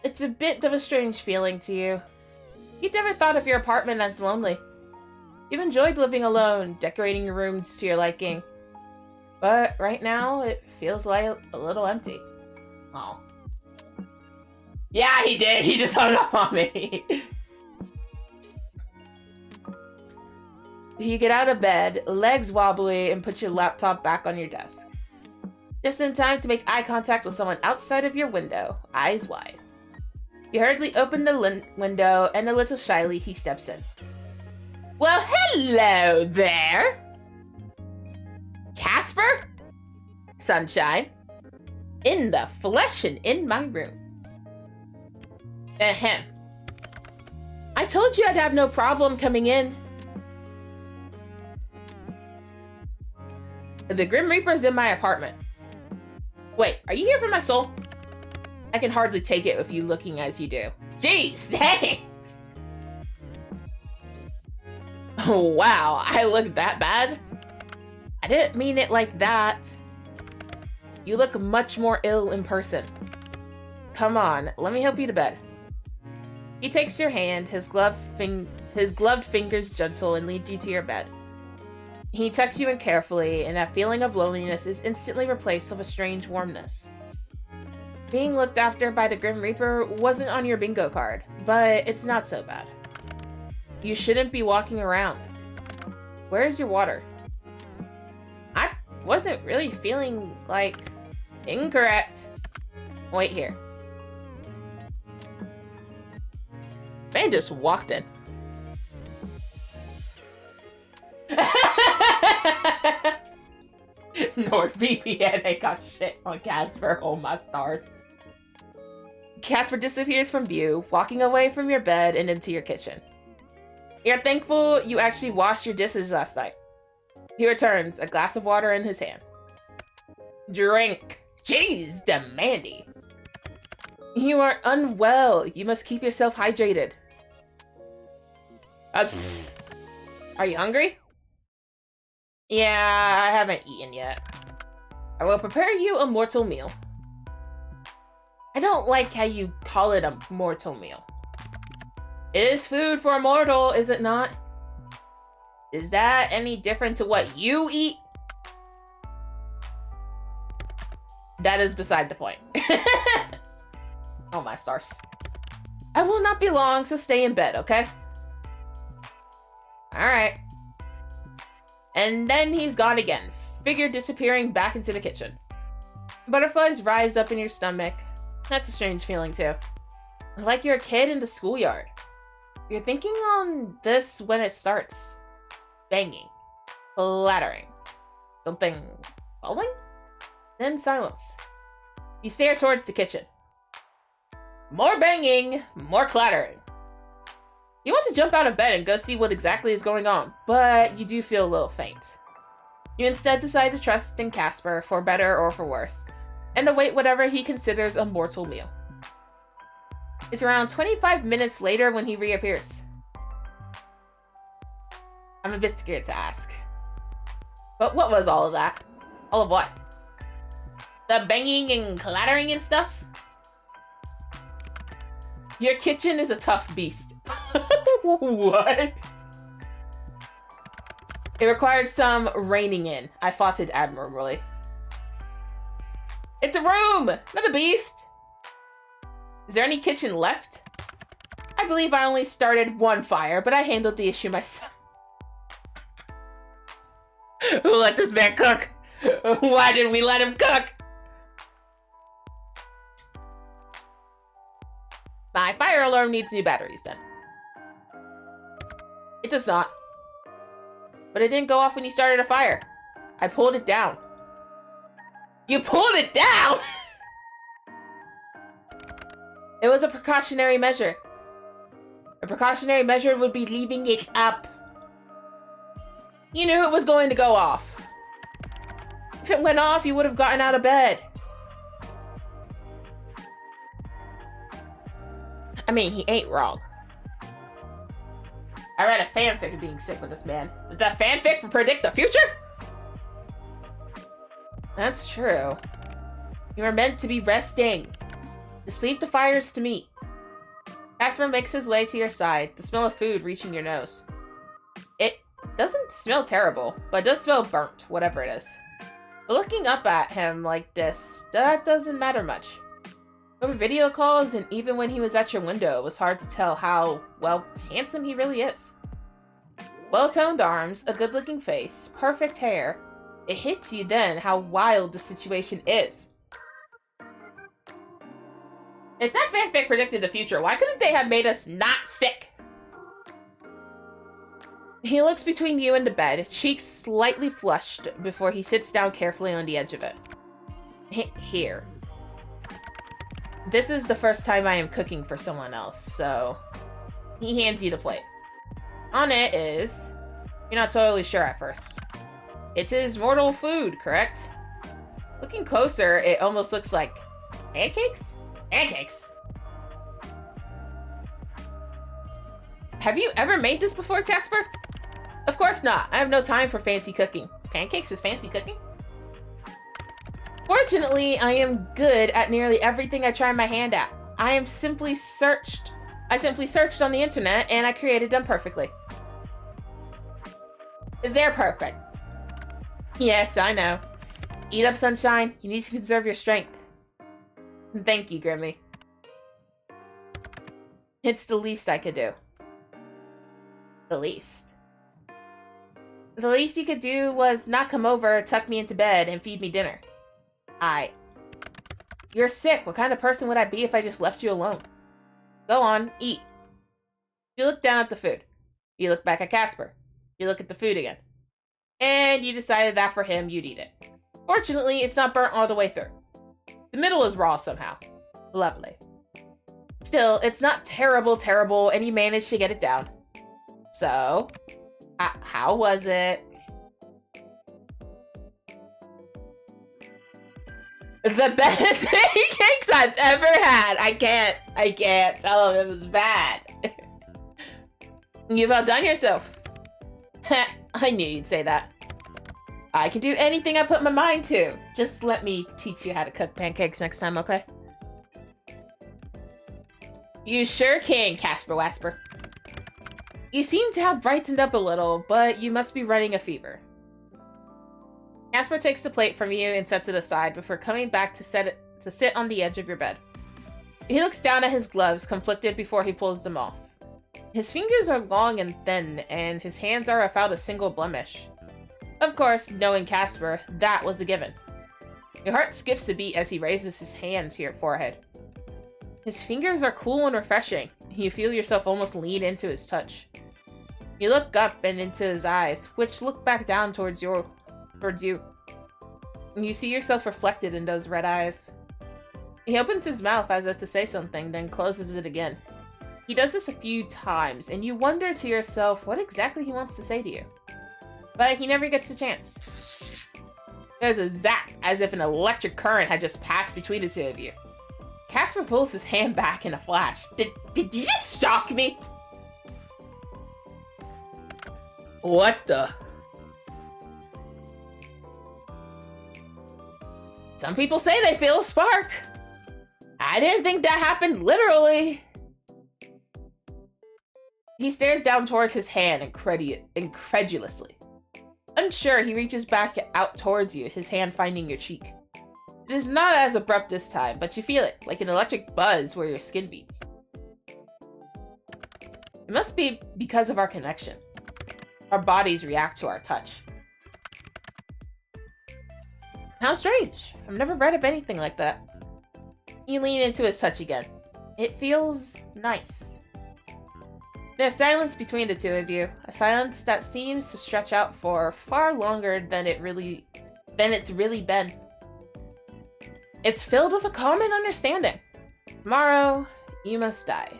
It's a bit of a strange feeling to you. You'd never thought of your apartment as lonely. You've enjoyed living alone, decorating your rooms to your liking. But right now, it feels like a little empty. Oh. Yeah, he did! He just hung up on me! You get out of bed, legs wobbly, and put your laptop back on your desk. Just in time to make eye contact with someone outside of your window, eyes wide. You hurriedly open the window, and a little shyly he steps in. Well, hello there! Casper? Sunshine. In the flesh and in my room. Ahem. I told you I'd have no problem coming in. The Grim Reaper's in my apartment. Wait, are you here for my soul? I can hardly take it with you looking as you do. Jeez, thanks! Oh, wow, I look that bad? I didn't mean it like that. You look much more ill in person. Come on, let me help you to bed. He takes your hand, his gloved fingers gentle, and leads you to your bed. He tucks you in carefully, and that feeling of loneliness is instantly replaced with a strange warmness. Being looked after by the Grim Reaper wasn't on your bingo card, but it's not so bad. You shouldn't be walking around. Where's your water? I wasn't really feeling like... Incorrect. Wait here. Man just walked in. NordVPN, I got shit on Casper. Oh my stars. Casper disappears from view, walking away from your bed and into your kitchen. You're thankful you actually washed your dishes last night. He returns, a glass of water in his hand. Drink. Jeez, demandy. You are unwell. You must keep yourself hydrated. Are you hungry? Yeah, I haven't eaten yet. I will prepare you a mortal meal. I don't like how you call it a mortal meal. It is food for a mortal, is it not? Is that any different to what you eat? That is beside the point. Oh my stars. I will not be long, so stay in bed, okay? Alright. And then he's gone again, figure disappearing back into the kitchen. Butterflies rise up in your stomach. That's a strange feeling too. Like you're a kid in the schoolyard. You're thinking on this when it starts. Banging. Clattering. Something falling? Then silence. You stare towards the kitchen. More banging, more clattering. You want to jump out of bed and go see what exactly is going on, but you do feel a little faint. You instead decide to trust in Casper for better or for worse, and await whatever he considers a mortal meal. It's around 25 minutes later when he reappears. I'm a bit scared to ask. But what was all of that? All of what? The banging and clattering and stuff? Your kitchen is a tough beast. What? It required some reining in. I fought it admirably. It's a room, not a beast. Is there any kitchen left? I believe I only started one fire, but I handled the issue myself. Who let this man cook? Why did we let him cook? My fire alarm needs new batteries then. It does not. But it didn't go off when you started a fire. I pulled it down. You pulled it down?! It was a precautionary measure. A precautionary measure would be leaving it up. You knew it was going to go off. If it went off, you would have gotten out of bed. I mean, he ain't wrong. I read a fanfic of being sick with this man. Did that fanfic predict the future? That's true. You are meant to be resting. Just leave the fires to me. Casper makes his way to your side, the smell of food reaching your nose. It doesn't smell terrible, but it does smell burnt, whatever it is. But looking up at him like this, that doesn't matter much. Over video calls, and even when he was at your window, it was hard to tell how, well, handsome he really is. Well-toned arms, a good-looking face, perfect hair. It hits you then how wild the situation is. If that fanfic predicted the future, why couldn't they have made us not sick? He looks between you and the bed, cheeks slightly flushed, before he sits down carefully on the edge of it. Here. This is the first time I am cooking for someone else, so... He hands you the plate. On it is... You're not totally sure at first. It's his mortal food, correct? Looking closer, it almost looks like... Pancakes? Pancakes! Have you ever made this before, Casper? Of course not. I have no time for fancy cooking. Pancakes is fancy cooking? Fortunately, I am good at nearly everything I try my hand at. I simply searched on the internet and I created them perfectly. They're perfect. Yes, I know. Eat up, sunshine. You need to conserve your strength. Thank you, Grimly. It's the least I could do. The least. The least you could do was not come over, tuck me into bed, and feed me dinner. You're sick. What kind of person would I be if I just left you alone? Go on, eat. You look down at the food. You look back at Casper. You look at the food again. And you decided that for him, you'd eat it. Fortunately, it's not burnt all the way through. The middle is raw somehow. Lovely. Still, it's not terrible, and you managed to get it down. So, how was it? The best pancakes I've ever had. I can't tell him it was bad. You've outdone yourself. I knew you'd say that. I can do anything I put my mind to. Just let me teach you how to cook pancakes next time, okay? You sure can, Casper Wasper. You seem to have brightened up a little, but you must be running a fever. Casper takes the plate from you and sets it aside before coming back to sit on the edge of your bed. He looks down at his gloves, conflicted before he pulls them off. His fingers are long and thin, and his hands are without a single blemish. Of course, knowing Casper, that was a given. Your heart skips a beat as he raises his hand to your forehead. His fingers are cool and refreshing. You feel yourself almost lean into his touch. You look up and into his eyes, which look back down towards you. You see yourself reflected in those red eyes. He opens his mouth as if to say something, then closes it again. He does this a few times, and you wonder to yourself what exactly he wants to say to you. But he never gets the chance. There's a zap, as if an electric current had just passed between the two of you. Casper pulls his hand back in a flash. Did you just shock me? What the? Some people say they feel a spark. I didn't think that happened literally. He stares down towards his hand incredulously. Unsure, he reaches back out towards you, his hand finding your cheek. It is not as abrupt this time, but you feel it, like an electric buzz where your skin beats. It must be because of our connection. Our bodies react to our touch. How strange. I've never read of anything like that. You lean into his touch again. It feels nice. There's silence between the two of you, a silence that seems to stretch out for far longer than it's really been. It's filled with a common understanding. Tomorrow, you must die.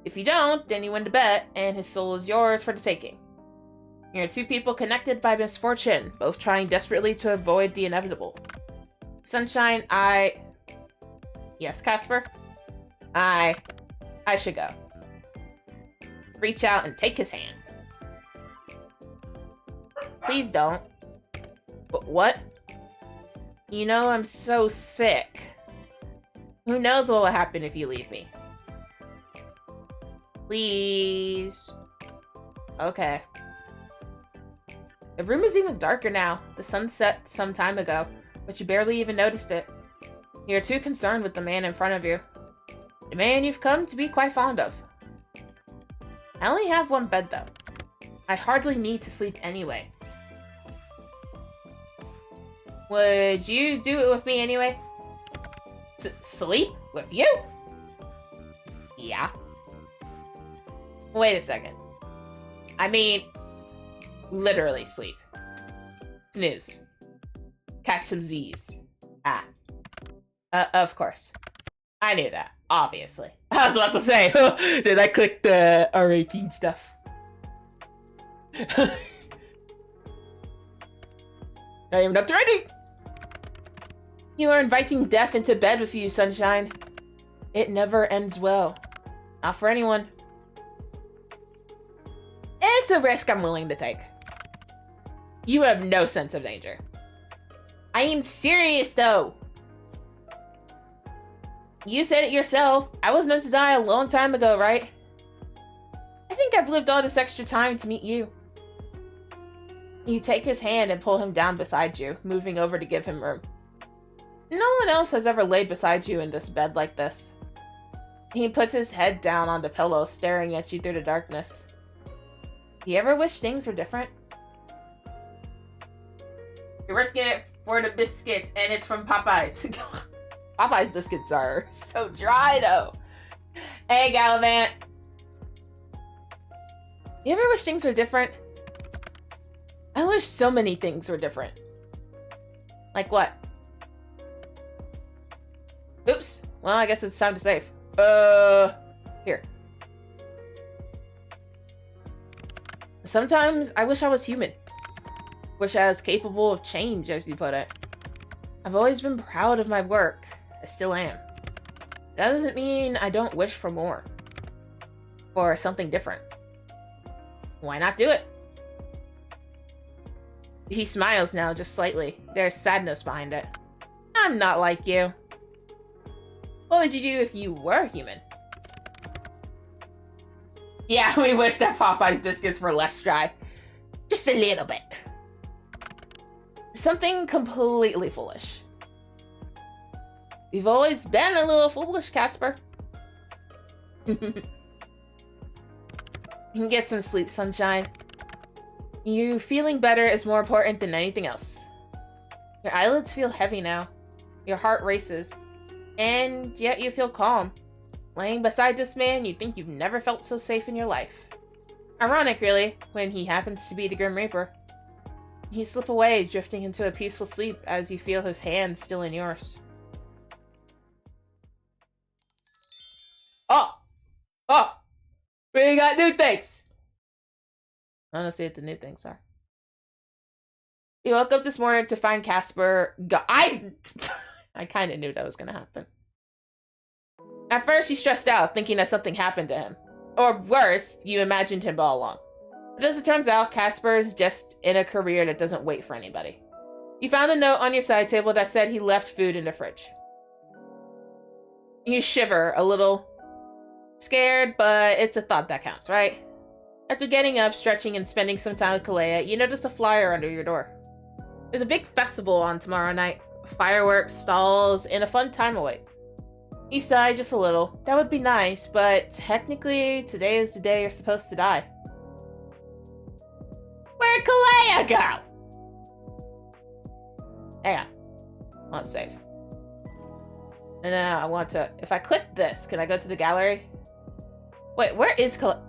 If you don't, then you win the bet, and his soul is yours for the taking. You're two people connected by misfortune, both trying desperately to avoid the inevitable. Sunshine, Yes, Casper? I I should go. Reach out and take his hand. Please don't. But what? You know I'm so sick. Who knows what will happen if you leave me? Please. Okay. The room is even darker now. The sun set some time ago, but you barely even noticed it. You're too concerned with the man in front of you. The man you've come to be quite fond of. I only have one bed, though. I hardly need to sleep anyway. Would you do it with me anyway? Sleep? With you? Yeah. Wait a second. I mean, literally sleep. Snooze. Catch some Z's. Ah. Of course. I knew that, obviously. I was about to say, did I click the R18 stuff? I am not ready! You are inviting death into bed with you, sunshine. It never ends well. Not for anyone. It's a risk I'm willing to take. You have no sense of danger. I am serious, though. You said it yourself. I was meant to die a long time ago, right? I think I've lived all this extra time to meet you. You take his hand and pull him down beside you, moving over to give him room. No one else has ever laid beside you in this bed like this. He puts his head down on the pillow, staring at you through the darkness. Do you ever wish things were different? You're risking it for the biscuits, and it's from Popeyes. Popeyes biscuits are so dry, though. Hey, Gallivant. You ever wish things were different? I wish so many things were different. Like what? Oops. Well, I guess it's time to save. Here. Sometimes I wish I was human. Wish I was capable of change, as you put it. I've always been proud of my work. I still am. That doesn't mean I don't wish for more. For something different. Why not do it? He smiles now, just slightly. There's sadness behind it. I'm not like you. What would you do if you were human? Yeah, we wish that Popeye's biscuits were less dry. Just a little bit. Something completely foolish. You've always been a little foolish, Casper. You can get some sleep, sunshine. You feeling better is more important than anything else. Your eyelids feel heavy now. Your heart races. And yet you feel calm. Laying beside this man, you think you've never felt so safe in your life. Ironic, really, when he happens to be the Grim Reaper. You slip away, drifting into a peaceful sleep as you feel his hand still in yours. Oh! Oh! We got new things! I want to see what the new things are. You woke up this morning to find Casper I kind of knew that was going to happen. At first, you stressed out, thinking that something happened to him. Or worse, you imagined him all along. But as it turns out, Casper is just in a career that doesn't wait for anybody. You found a note on your side table that said he left food in the fridge. You shiver a little. Scared, but it's a thought that counts, right? After getting up, stretching, and spending some time with Kalea, you notice a flyer under your door. There's a big festival on tomorrow night. Fireworks, stalls, and a fun time away. You sigh just a little. That would be nice, but technically, today is the day you're supposed to die. Where'd Kalea go? Hang on. I want to save. And now I want to... If I click this, can I go to the gallery? Wait, where is Kalea?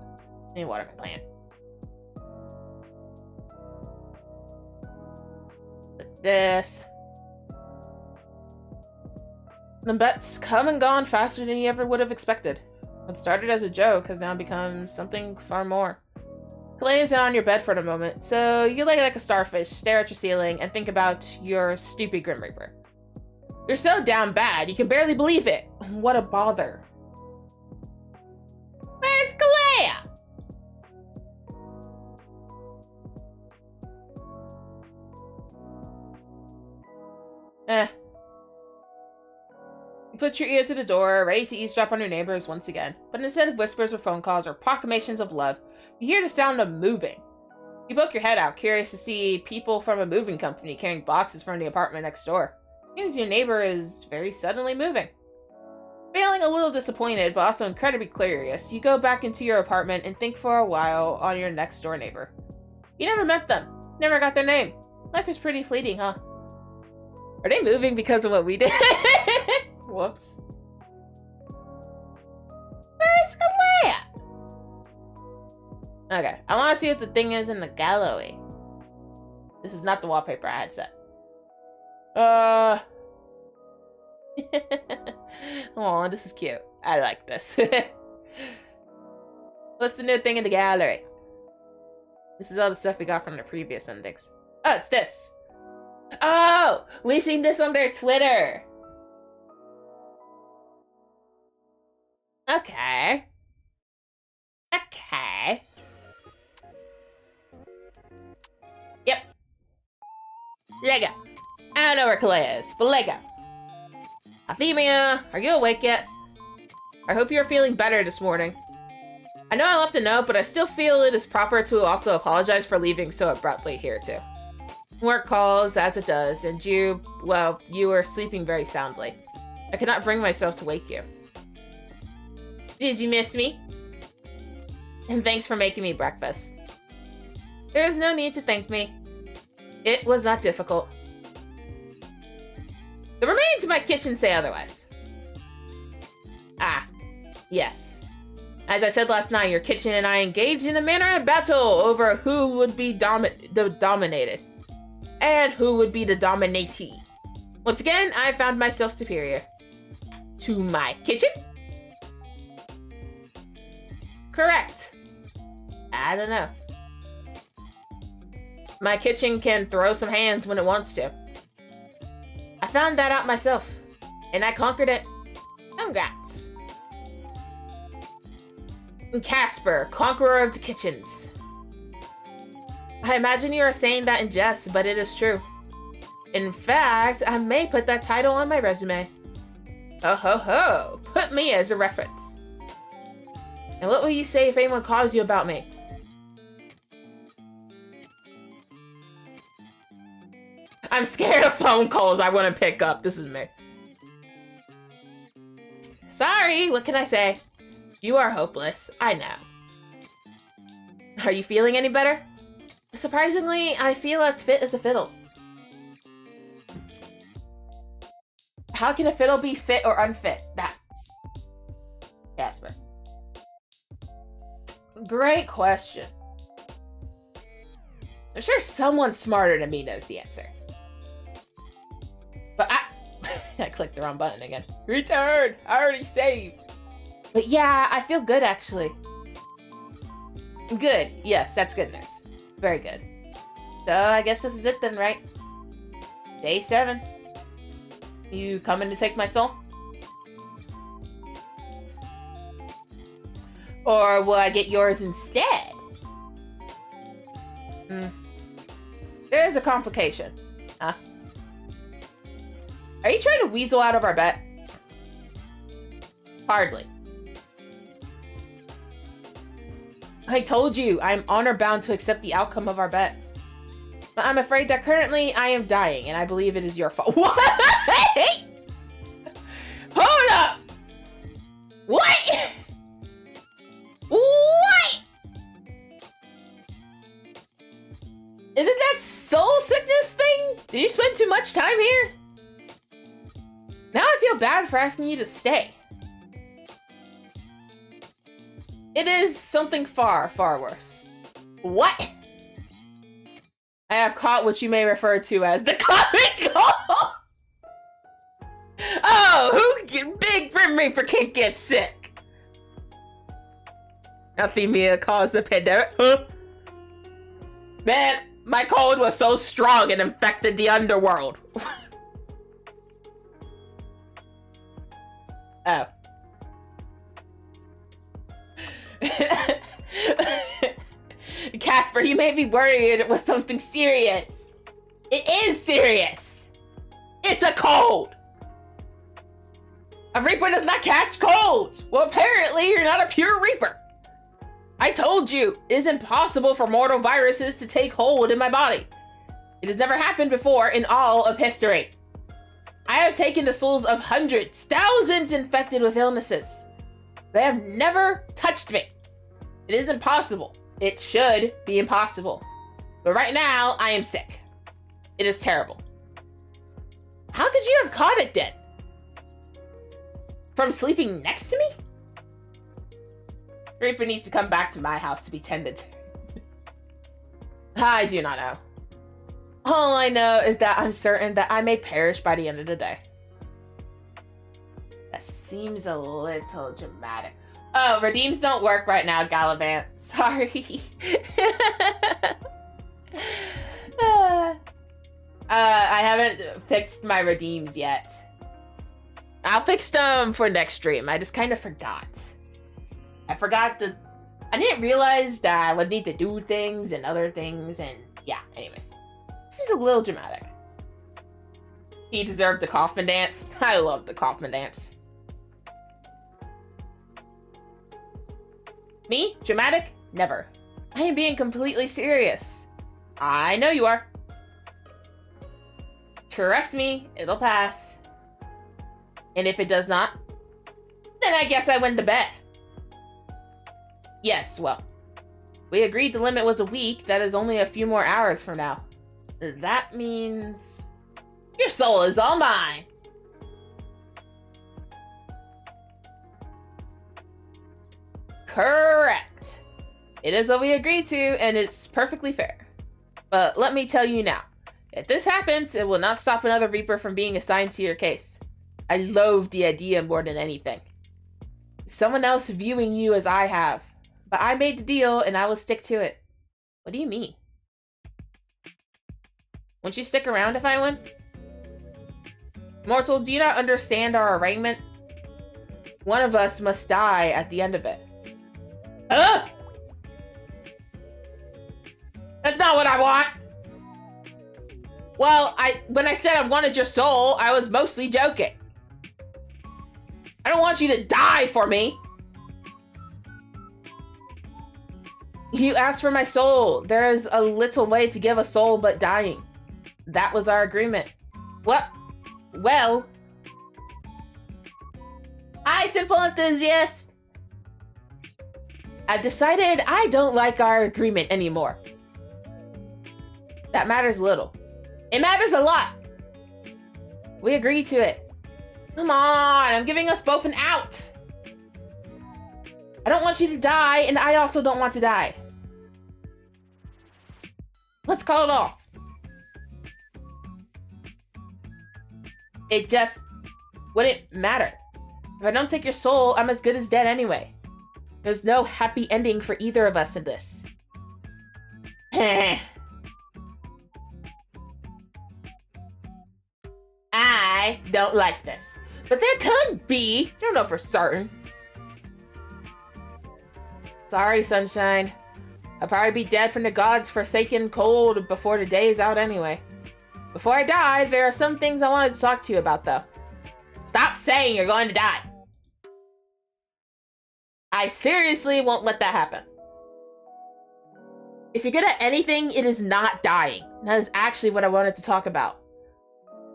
I need water my plant. Click this. The bet's come and gone faster than you ever would have expected. What started as a joke has now become something far more. Kalea is on your bed for the moment, so you lay like a starfish, stare at your ceiling, and think about your stupid Grim Reaper. You're so down bad, you can barely believe it. What a bother. You put your ear to the door, ready to eavesdrop on your neighbors once again. But instead of whispers or phone calls or proclamations of love, you hear the sound of moving. You poke your head out, curious to see people from a moving company carrying boxes from the apartment next door. Seems your neighbor is very suddenly moving. Feeling a little disappointed, but also incredibly curious, you go back into your apartment and think for a while on your next door neighbor. You never met them, never got their name. Life is pretty fleeting, huh? Are they moving because of what we did? Whoops. Where's Galea? Okay, I want to see what the thing is in the gallery. This is not the wallpaper I had set. Oh, this is cute. I like this. What's the new thing in the gallery? This is all the stuff we got from the previous endings. Oh, it's this. Oh, we seen this on their Twitter. Okay. Okay. Yep. Lego. I don't know where Kalea is, but Lego. Althemia, are you awake yet? I hope you're feeling better this morning. I know I left a note, but I still feel it is proper to also apologize for leaving so abruptly here too. Work calls, as it does, and you were sleeping very soundly. I could not bring myself to wake you. Did you miss me? And thanks for making me breakfast. There is no need to thank me. It was not difficult. The remains of my kitchen say otherwise. Ah, yes. As I said last night, your kitchen and I engaged in a manner of battle over who would be dominated. And who would be the dominatee. Once again, I found myself superior. To my kitchen? Correct. I don't know. My kitchen can throw some hands when it wants to. I found that out myself, and I conquered it. Congrats. Casper, conqueror of the kitchens. I imagine you are saying that in jest, but it is true. In fact, I may put that title on my resume. Oh ho ho, put me as a reference. And what will you say if anyone calls you about me? I'm scared of phone calls I want to pick up. This is me. Sorry, what can I say? You are hopeless, I know. Are you feeling any better? Surprisingly, I feel as fit as a fiddle. How can a fiddle be fit or unfit? That. Casper. Great question. I'm sure someone smarter than me knows the answer. But I clicked the wrong button again. Return! I already saved. But yeah, I feel good actually. Good. Yes, that's good news. Very good. So I guess this is it then, right? Day 7. You coming to take my soul? Or will I get yours instead? There's a complication. Huh? Are you trying to weasel out of our bet? Hardly. I told you, I'm honor-bound to accept the outcome of our bet. But I'm afraid that currently I am dying, and I believe it is your fault. What? Hold up! What? What? Is it that soul sickness thing? Did you spend too much time here? Now I feel bad for asking you to stay. It is something far, far worse. What? I have caught what you may refer to as the comic goal. Oh, Big Grim Reaper can't get sick. Althemia caused the pandemic. Huh? Man, my cold was so strong it infected the underworld. Oh. Casper, you may be worried it was something serious. It is serious. It's a cold. A Reaper does not catch colds! Well, apparently you're not a pure Reaper! I told you, it is impossible for mortal viruses to take hold in my body. It has never happened before in all of history. I have taken the souls of hundreds, thousands infected with illnesses. They have never touched me. It is impossible. It should be impossible. But right now, I am sick. It is terrible. How could you have caught it then? From sleeping next to me? Reaper needs to come back to my house to be tended to. I do not know. All I know is that I'm certain that I may perish by the end of the day. That seems a little dramatic. Oh, redeems don't work right now, Gallivant. Sorry. I haven't fixed my redeems yet. I'll fix them for next stream. I just kind of forgot. I didn't realize that I would need to do things and other things, and yeah, anyways. Seems a little dramatic. He deserved the Kaufman dance. I love the Kaufman dance. Me? Dramatic? Never. I am being completely serious. I know you are. Trust me, it'll pass. And if it does not, then I guess I win the bet. Yes, well, we agreed the limit was a week. That is only a few more hours from now. That means your soul is all mine. Correct. It is what we agreed to, and it's perfectly fair. But let me tell you now, if this happens, it will not stop another Reaper from being assigned to your case. I loathe the idea more than anything. Someone else viewing you as I have. But I made the deal, and I will stick to it. What do you mean? Won't you stick around if I win? Mortal, do you not understand our arrangement? One of us must die at the end of it. Ugh! That's not what I want! Well, when I said I wanted your soul, I was mostly joking. I don't want you to die for me! You asked for my soul. There is a little way to give a soul but dying. That was our agreement. What? Well... Hi, simple enthusiast! I've decided I don't like our agreement anymore. That matters little. It matters a lot. We agreed to it. Come on, I'm giving us both an out. I don't want you to die, and I also don't want to die. Let's call it off. It just wouldn't matter. If I don't take your soul, I'm as good as dead anyway. There's no happy ending for either of us in this. I don't like this. But there could be. I don't know for certain. Sorry, Sunshine. I'll probably be dead from the gods' forsaken cold before the day is out anyway. Before I die, there are some things I wanted to talk to you about, though. Stop saying you're going to die. I seriously won't let that happen. If you're good at anything, it is not dying. That is actually what I wanted to talk about.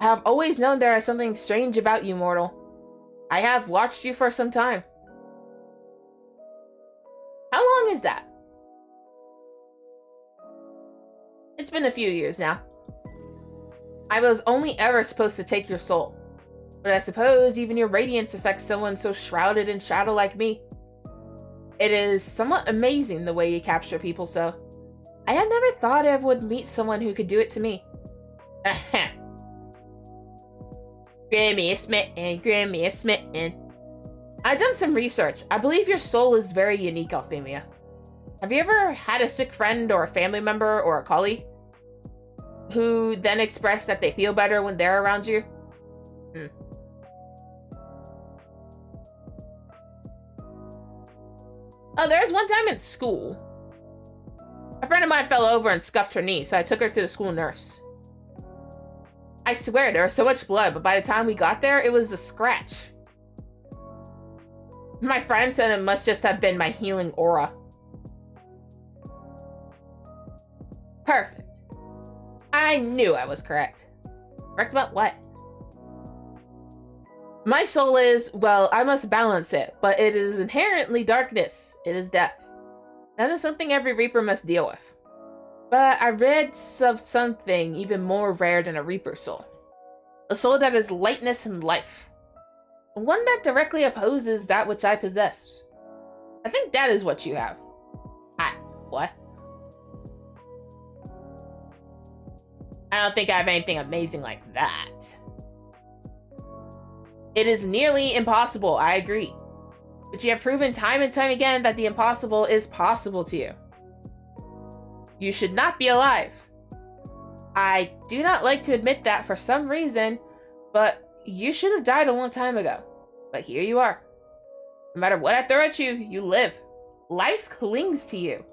I have always known there is something strange about you, mortal. I have watched you for some time. How long is that? It's been a few years now. I was only ever supposed to take your soul. But I suppose even your radiance affects someone so shrouded in shadow like me. It is somewhat amazing the way you capture people so. I had never thought I would meet someone who could do it to me. Ahem. Grammy is smitten, Grammy is smitten. I've done some research. I believe your soul is very unique, Althemia. Have you ever had a sick friend or a family member or a colleague who then express that they feel better when they're around you? Oh, there was one time in school. A friend of mine fell over and scuffed her knee, so I took her to the school nurse. I swear there was so much blood, but by the time we got there, it was a scratch. My friend said it must just have been my healing aura. Perfect. I knew I was correct. Correct about what? My soul is, well, I must balance it, but it is inherently darkness. It is death. That is something every Reaper must deal with. But I read of something even more rare than a Reaper soul. A soul that is lightness and life. One that directly opposes that which I possess. I think that is what you have. What? I don't think I have anything amazing like that. It is nearly impossible, I agree. But you have proven time and time again that the impossible is possible to you. You should not be alive. I do not like to admit that for some reason, but you should have died a long time ago. But here you are. No matter what I throw at you, you live. Life clings to you.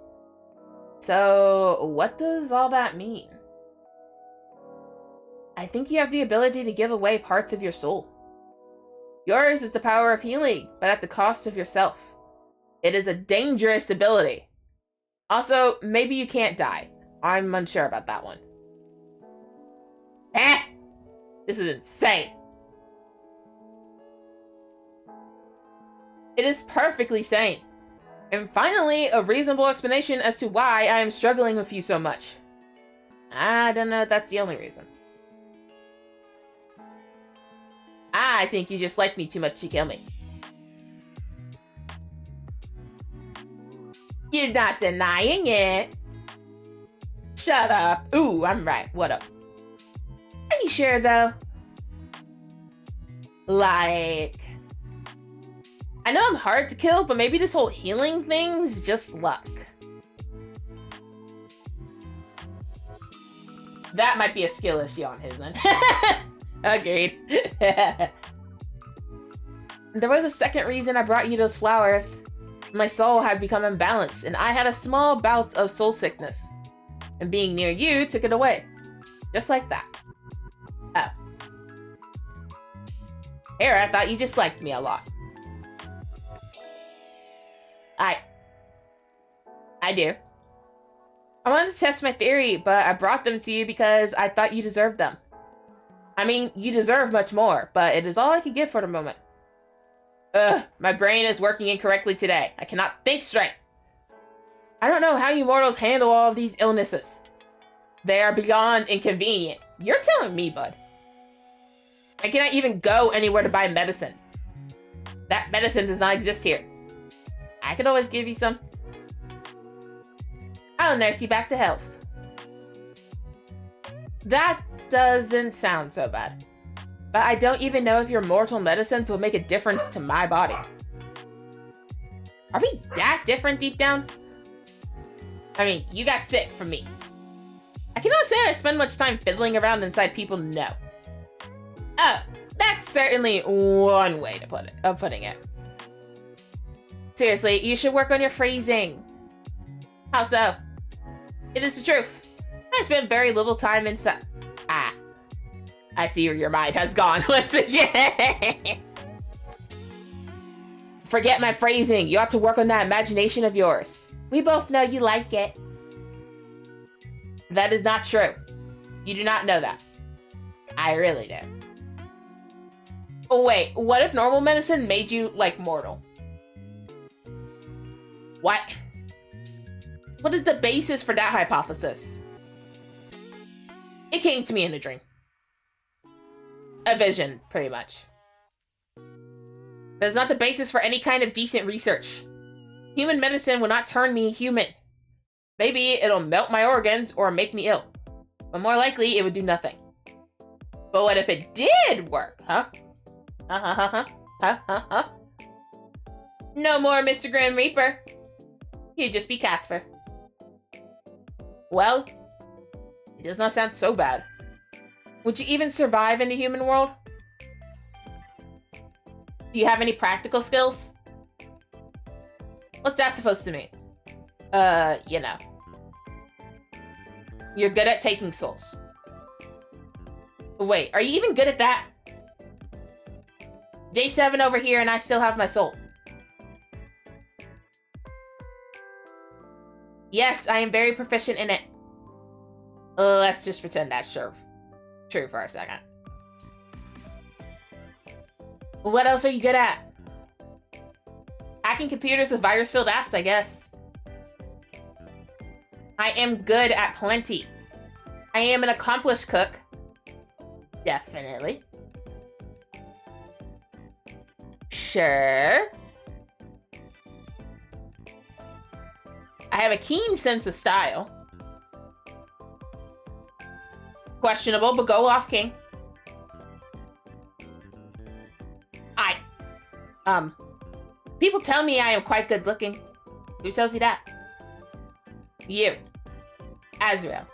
So, what does all that mean? I think you have the ability to give away parts of your soul. Yours is the power of healing, but at the cost of yourself. It is a dangerous ability. Also, maybe you can't die. I'm unsure about that one. This is insane. It is perfectly sane. And finally, a reasonable explanation as to why I am struggling with you so much. I don't know if that's the only reason. I think you just like me too much to kill me. You're not denying it. Shut up. Ooh, I'm right. What up? Are you sure, though? Like... I know I'm hard to kill, but maybe this whole healing thing's just luck. That might be a skill issue on his end. Agreed. There was a second reason I brought you those flowers. My soul had become imbalanced, and I had a small bout of soul sickness. And being near you took it away. Just like that. Oh. Here, I thought you just liked me a lot. I do. I wanted to test my theory, but I brought them to you because I thought you deserved them. I mean, you deserve much more, but it is all I can give for the moment. Ugh, my brain is working incorrectly today. I cannot think straight. I don't know how you mortals handle all of these illnesses. They are beyond inconvenient. You're telling me, bud. I cannot even go anywhere to buy medicine. That medicine does not exist here. I could always give you some. I'll nurse you back to health. That doesn't sound so bad. But I don't even know if your mortal medicines will make a difference to my body. Are we that different deep down? I mean, you got sick from me. I cannot say I spend much time fiddling around inside people, no. Oh, that's certainly one way to putting it. Seriously, you should work on your phrasing. How so? It is the truth. I spent very little time inside. I see where your mind has gone. Forget my phrasing. You ought to work on that imagination of yours. We both know you like it. That is not true. You do not know that. I really do. Oh, wait, what if normal medicine made you, like, mortal? What? What is the basis for that hypothesis? It came to me in a dream. A vision, pretty much. That's not the basis for any kind of decent research. Human medicine will not turn me human. Maybe it'll melt my organs or make me ill. But more likely, it would do nothing. But what if it did work, huh? No more Mr. Grim Reaper. You'd just be Casper. Well, it does not sound so bad. Would you even survive in the human world? Do you have any practical skills? What's that supposed to mean? You know. You're good at taking souls. Wait, are you even good at that? J7 over here and I still have my soul. Yes, I am very proficient in it. Let's just pretend that's true for a second. What else are you good at? Hacking computers with virus-filled apps, I guess. I am good at plenty. I am an accomplished cook. Definitely. Sure. I have a keen sense of style. Questionable, but go off, King. People tell me I am quite good looking. Who tells you that? You. Azrael.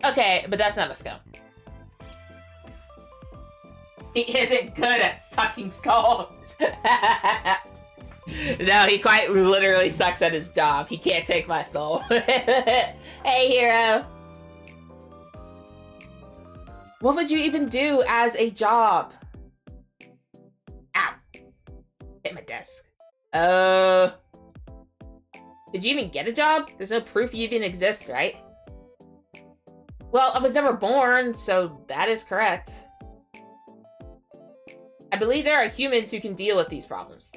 Okay, but that's not a skill. He isn't good at sucking souls. No, he quite literally sucks at his job. He can't take my soul. Hey, hero. What would you even do as a job? Ow. Hit my desk. Did you even get a job? There's no proof you even exist, right? Well, I was never born, so that is correct. I believe there are humans who can deal with these problems.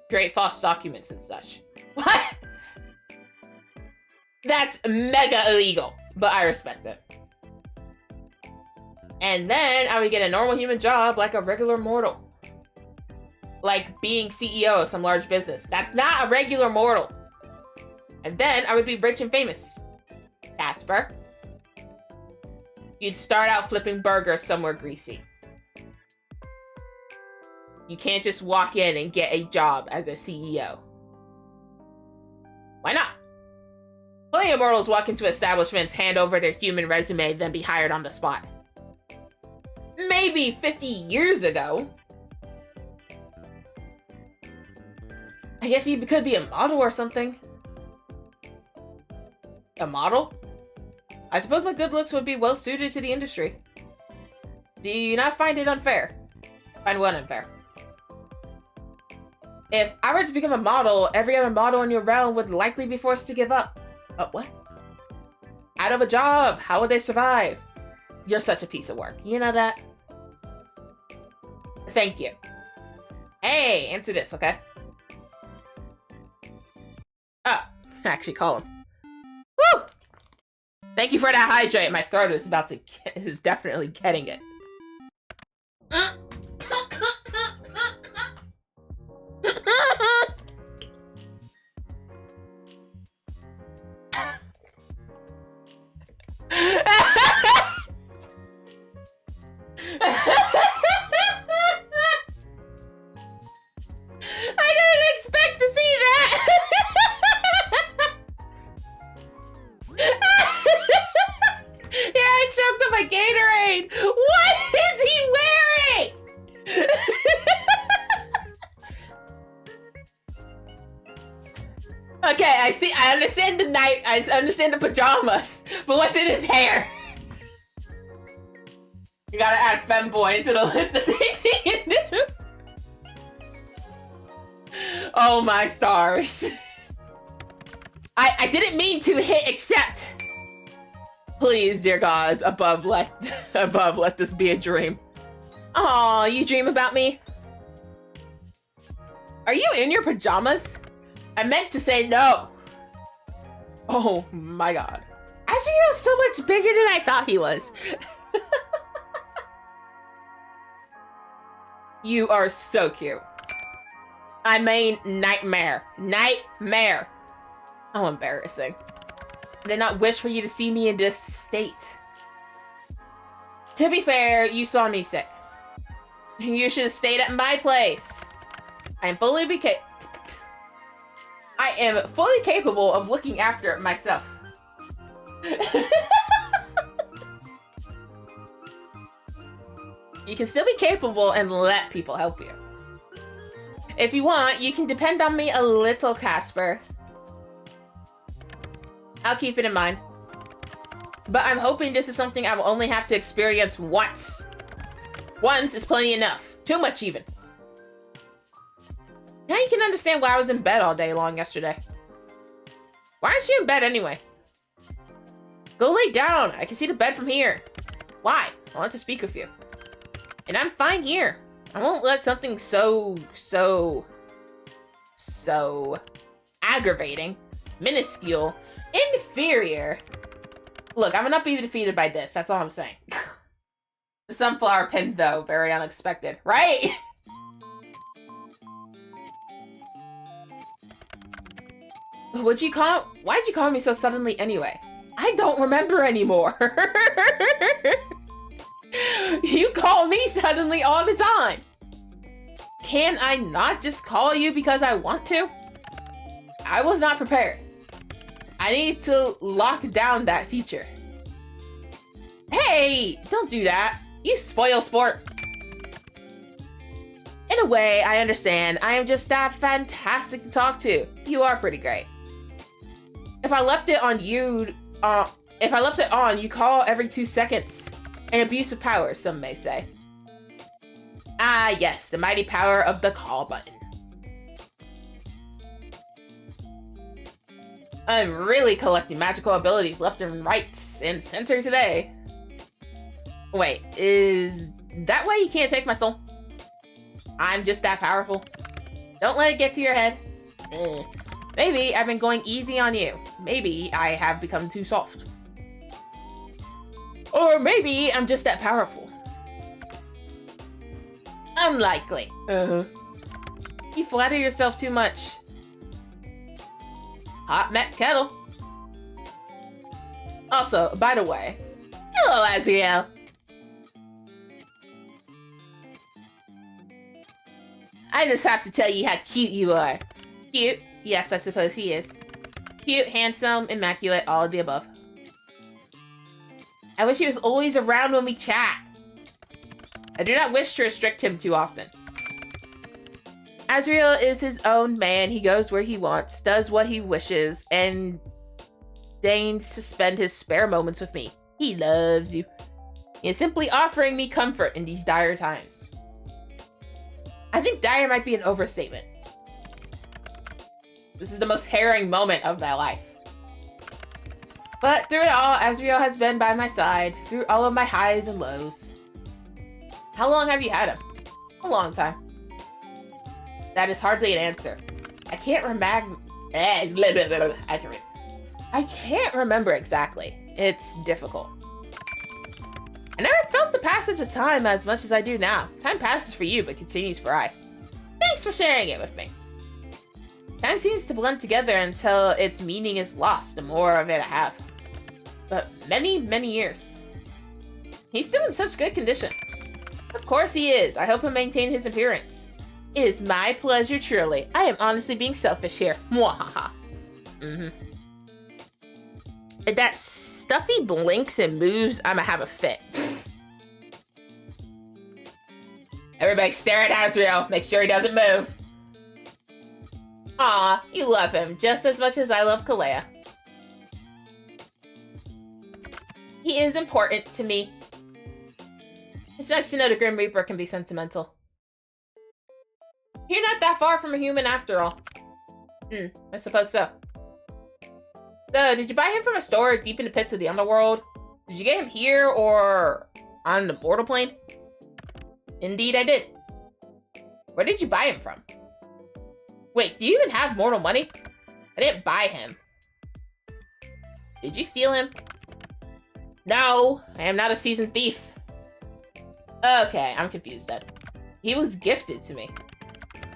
Create false documents and such. What? That's mega illegal, but I respect it. And then I would get a normal human job like a regular mortal. Like being CEO of some large business. That's not a regular mortal. And then I would be rich and famous. Casper. You'd start out flipping burgers somewhere greasy. You can't just walk in and get a job as a CEO. Why not? Plenty of mortals walk into establishments, hand over their human resume, then be hired on the spot. Maybe 50 years ago. I guess you could be a model or something. A model? I suppose my good looks would be well suited to the industry. Do you not find it unfair? Find what unfair? If I were to become a model, every other model in your realm would likely be forced to give up. What? Out of a job, how would they survive? You're such a piece of work. You know that? Thank you. Hey, answer this, okay? Oh, actually call him. Woo! Thank you for that hydrate. My throat is definitely getting it. I didn't expect to see that! Yeah, I choked on my Gatorade! What is he wearing? Okay, I see. I understand the night. I understand the pajamas, but what's in his hair? You gotta add femboy into the list of things he can do. Oh my stars. I didn't mean to hit accept. Please, dear gods, above let this be a dream. Aw, you dream about me? Are you in your pajamas? I meant to say no. Oh my god. Actually, he was so much bigger than I thought he was. You are so cute. I mean, nightmare. Nightmare. How embarrassing. I did not wish for you to see me in this state. To be fair, you saw me sick. You should have stayed at my place. I am fully capable of looking after myself. You can still be capable and let people help you. If you want, you can depend on me a little, Casper. I'll keep it in mind. But I'm hoping this is something I will only have to experience once. Once is plenty enough. Too much, even. Now you can understand why I was in bed all day long yesterday. Why aren't you in bed anyway? Go lay down. I can see the bed from here. Why? I want to speak with you. And I'm fine here. I won't let something so aggravating, minuscule, inferior. Look, I will not be defeated by this. That's all I'm saying. The sunflower pin, though, very unexpected, right? Why'd you call me so suddenly anyway? I don't remember anymore. You call me suddenly all the time. Can I not just call you because I want to? I was not prepared. I need to lock down that feature. Hey, don't do that. You spoil sport. In a way, I understand. I am just that fantastic to talk to. You are pretty great. If I left it on, you call every 2 seconds. An abuse of power, some may say. Ah, yes, the mighty power of the call button. I'm really collecting magical abilities left and right and center today. Wait, is that why you can't take my soul? I'm just that powerful. Don't let it get to your head. Maybe I've been going easy on you. Maybe I have become too soft. Or maybe I'm just that powerful. Unlikely. You flatter yourself too much. Hot met kettle. Also, by the way, hello, Azriel. I just have to tell you how cute you are. Cute? Yes, I suppose he is. Cute, handsome, immaculate, all of the above. I wish he was always around when we chat. I do not wish to restrict him too often. Azriel is his own man. He goes where he wants, does what he wishes, and deigns to spend his spare moments with me. He loves you. He is simply offering me comfort in these dire times. I think dire might be an overstatement. This is the most harrowing moment of my life. But through it all, Azriel has been by my side, through all of my highs and lows. How long have you had him? A long time. That is hardly an answer. I can't remember exactly. It's difficult. I never felt the passage of time as much as I do now. Time passes for you, but continues for I. Thanks for sharing it with me. Time seems to blend together until its meaning is lost the more of it I have. But many, many years. He's still in such good condition. Of course he is. I hope he'll maintain his appearance. It is my pleasure, truly. I am honestly being selfish here. Mwahaha. If that stuffy blinks and moves, I'ma have a fit. Everybody stare at Azriel. Make sure he doesn't move. Aw, you love him just as much as I love Kalea. He is important to me. It's nice to know the Grim Reaper can be sentimental. You're not that far from a human after all. I suppose so. So, did you buy him from a store deep in the pits of the underworld? Did you get him here or on the mortal plane? Indeed, I did. Where did you buy him from? Wait, do you even have mortal money? I didn't buy him. Did you steal him? No, I am not a seasoned thief. Okay, I'm confused then. He was gifted to me.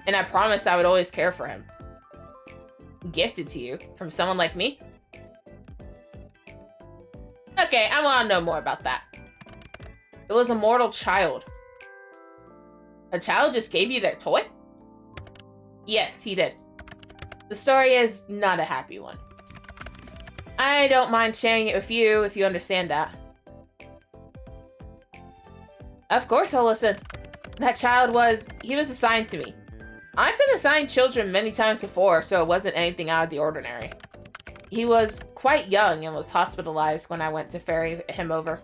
And I promised I would always care for him. Gifted to you? From someone like me? Okay, I want to know more about that. It was a mortal child. A child just gave you their toy? Yes, he did. The story is not a happy one. I don't mind sharing it with you if you understand that. Of course I'll listen. That child he was assigned to me. I've been assigned children many times before, so it wasn't anything out of the ordinary. He was quite young and was hospitalized when I went to ferry him over.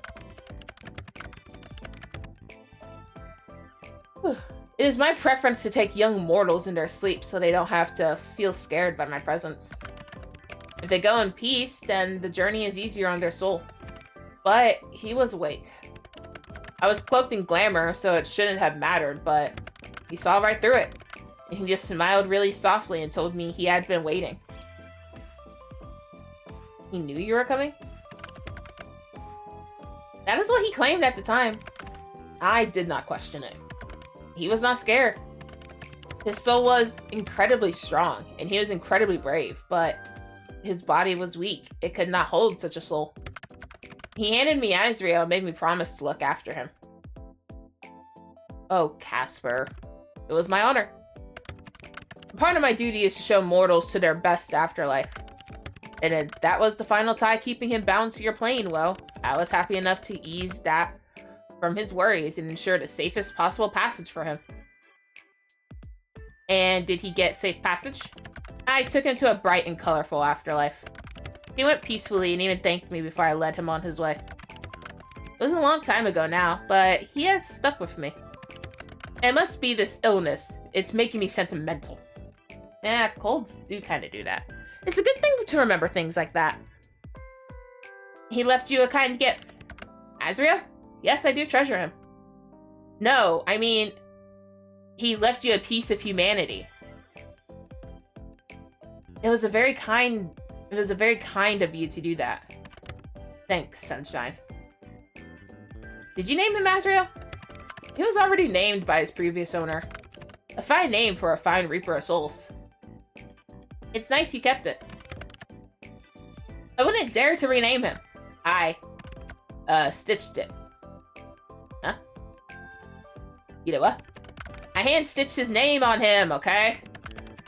It is my preference to take young mortals in their sleep so they don't have to feel scared by my presence. If they go in peace, then the journey is easier on their soul. But he was awake. I was cloaked in glamour, so it shouldn't have mattered, but he saw right through it. And he just smiled really softly and told me he had been waiting. He knew you were coming? That is what he claimed at the time. I did not question it. He was not scared. His soul was incredibly strong, and he was incredibly brave, but his body was weak. It could not hold such a soul. He handed me Azrael and made me promise to look after him. Oh, Casper. It was my honor. Part of my duty is to show mortals to their best afterlife. And if that was the final tie keeping him bound to your plane, well, I was happy enough to ease that from his worries and ensure the safest possible passage for him. And did he get safe passage? I took him to a bright and colorful afterlife. He went peacefully and even thanked me before I led him on his way. It was a long time ago now, but he has stuck with me. It must be this illness. It's making me sentimental. Yeah, colds do kind of do that. It's a good thing to remember things like that. He left you a kind gift. Azrael? Yes, I do treasure him. No, I mean, he left you a piece of humanity. It was a very kind of you to do that. Thanks, Sunshine. Did you name him Azrael? He was already named by his previous owner. A fine name for a fine reaper of souls. It's nice you kept it. I wouldn't dare to rename him. I, stitched it. Huh? You know what? I hand-stitched his name on him, okay?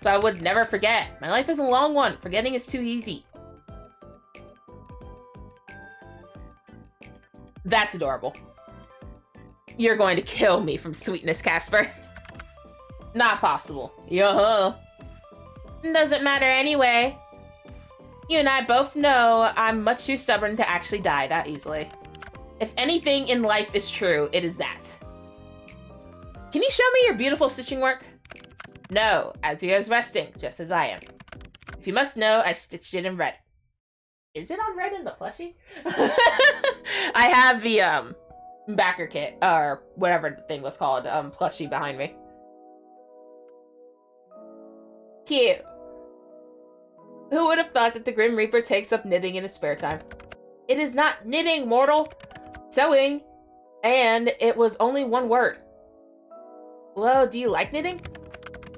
So I would never forget. My life is a long one. Forgetting is too easy. That's adorable. You're going to kill me from sweetness, Casper. Not possible. Yo-ho. Doesn't matter anyway. You and I both know I'm much too stubborn to actually die that easily. If anything in life is true, it is that. Can you show me your beautiful stitching work? No, Azrael is resting, just as I am. If you must know, I stitched it in red. Is it on red in the plushie? I have the, backer kit, or whatever the thing was called, plushie behind me. Cute. Who would have thought that the Grim Reaper takes up knitting in his spare time? It is not knitting, mortal. Sewing. And it was only one word. Well, do you like knitting?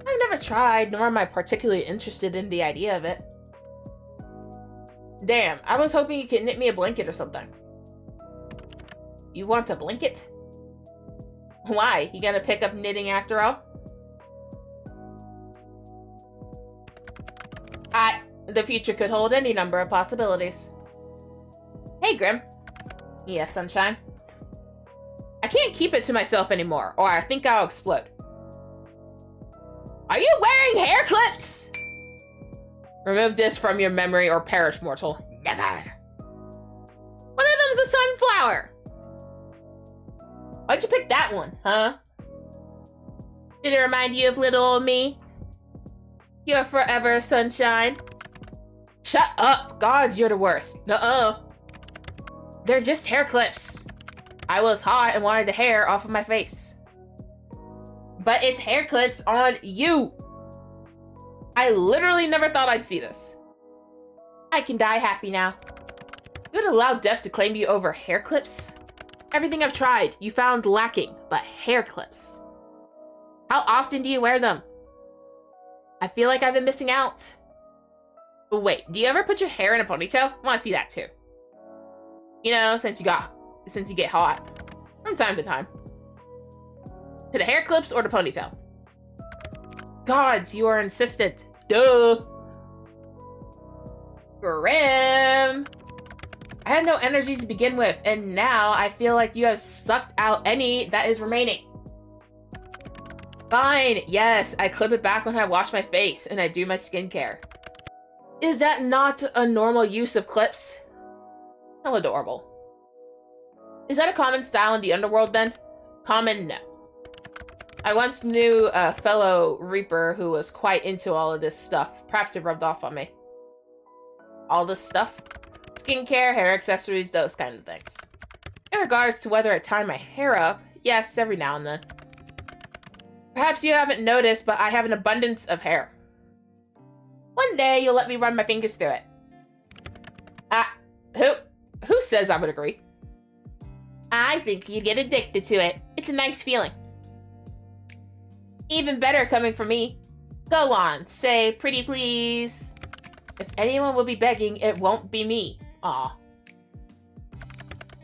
I've never tried, nor am I particularly interested in the idea of it. Damn, I was hoping you could knit me a blanket or something. You want a blanket? Why? You gonna pick up knitting after all? The future could hold any number of possibilities. Hey, Grim. Yes, Sunshine. I can't keep it to myself anymore, or I think I'll explode. Are you wearing hair clips? Remove this from your memory or perish, mortal. Never. One of them's a sunflower. Why'd you pick that one, huh? Did it remind you of little old me? You're forever, Sunshine. Shut up! Gods, you're the worst. Nuh-uh. They're just hair clips. I was hot and wanted the hair off of my face. But it's hair clips on you. I literally never thought I'd see this. I can die happy now. You would allow death to claim you over hair clips? Everything I've tried, you found lacking, but hair clips. How often do you wear them? I feel like I've been missing out. But wait, do you ever put your hair in a ponytail? I want to see that too. You know, since you get hot. From time to time. To the hair clips or the ponytail? Gods, you are insistent. Duh. Grim. I had no energy to begin with, and now I feel like you have sucked out any that is remaining. Fine, yes, I clip it back when I wash my face and I do my skincare. Is that not a normal use of clips? How adorable. Is that a common style in the underworld then? Common, no. I once knew a fellow Reaper who was quite into all of this stuff. Perhaps it rubbed off on me. all this stuff. Skincare, hair accessories, those kind of things. In regards to whether I tie my hair up, yes, every now and then. Perhaps you haven't noticed, but I have an abundance of hair. One day, you'll let me run my fingers through it. Who says I would agree? I think you'd get addicted to it. It's a nice feeling. Even better coming from me. Go on, say pretty please. If anyone will be begging, it won't be me. Aw.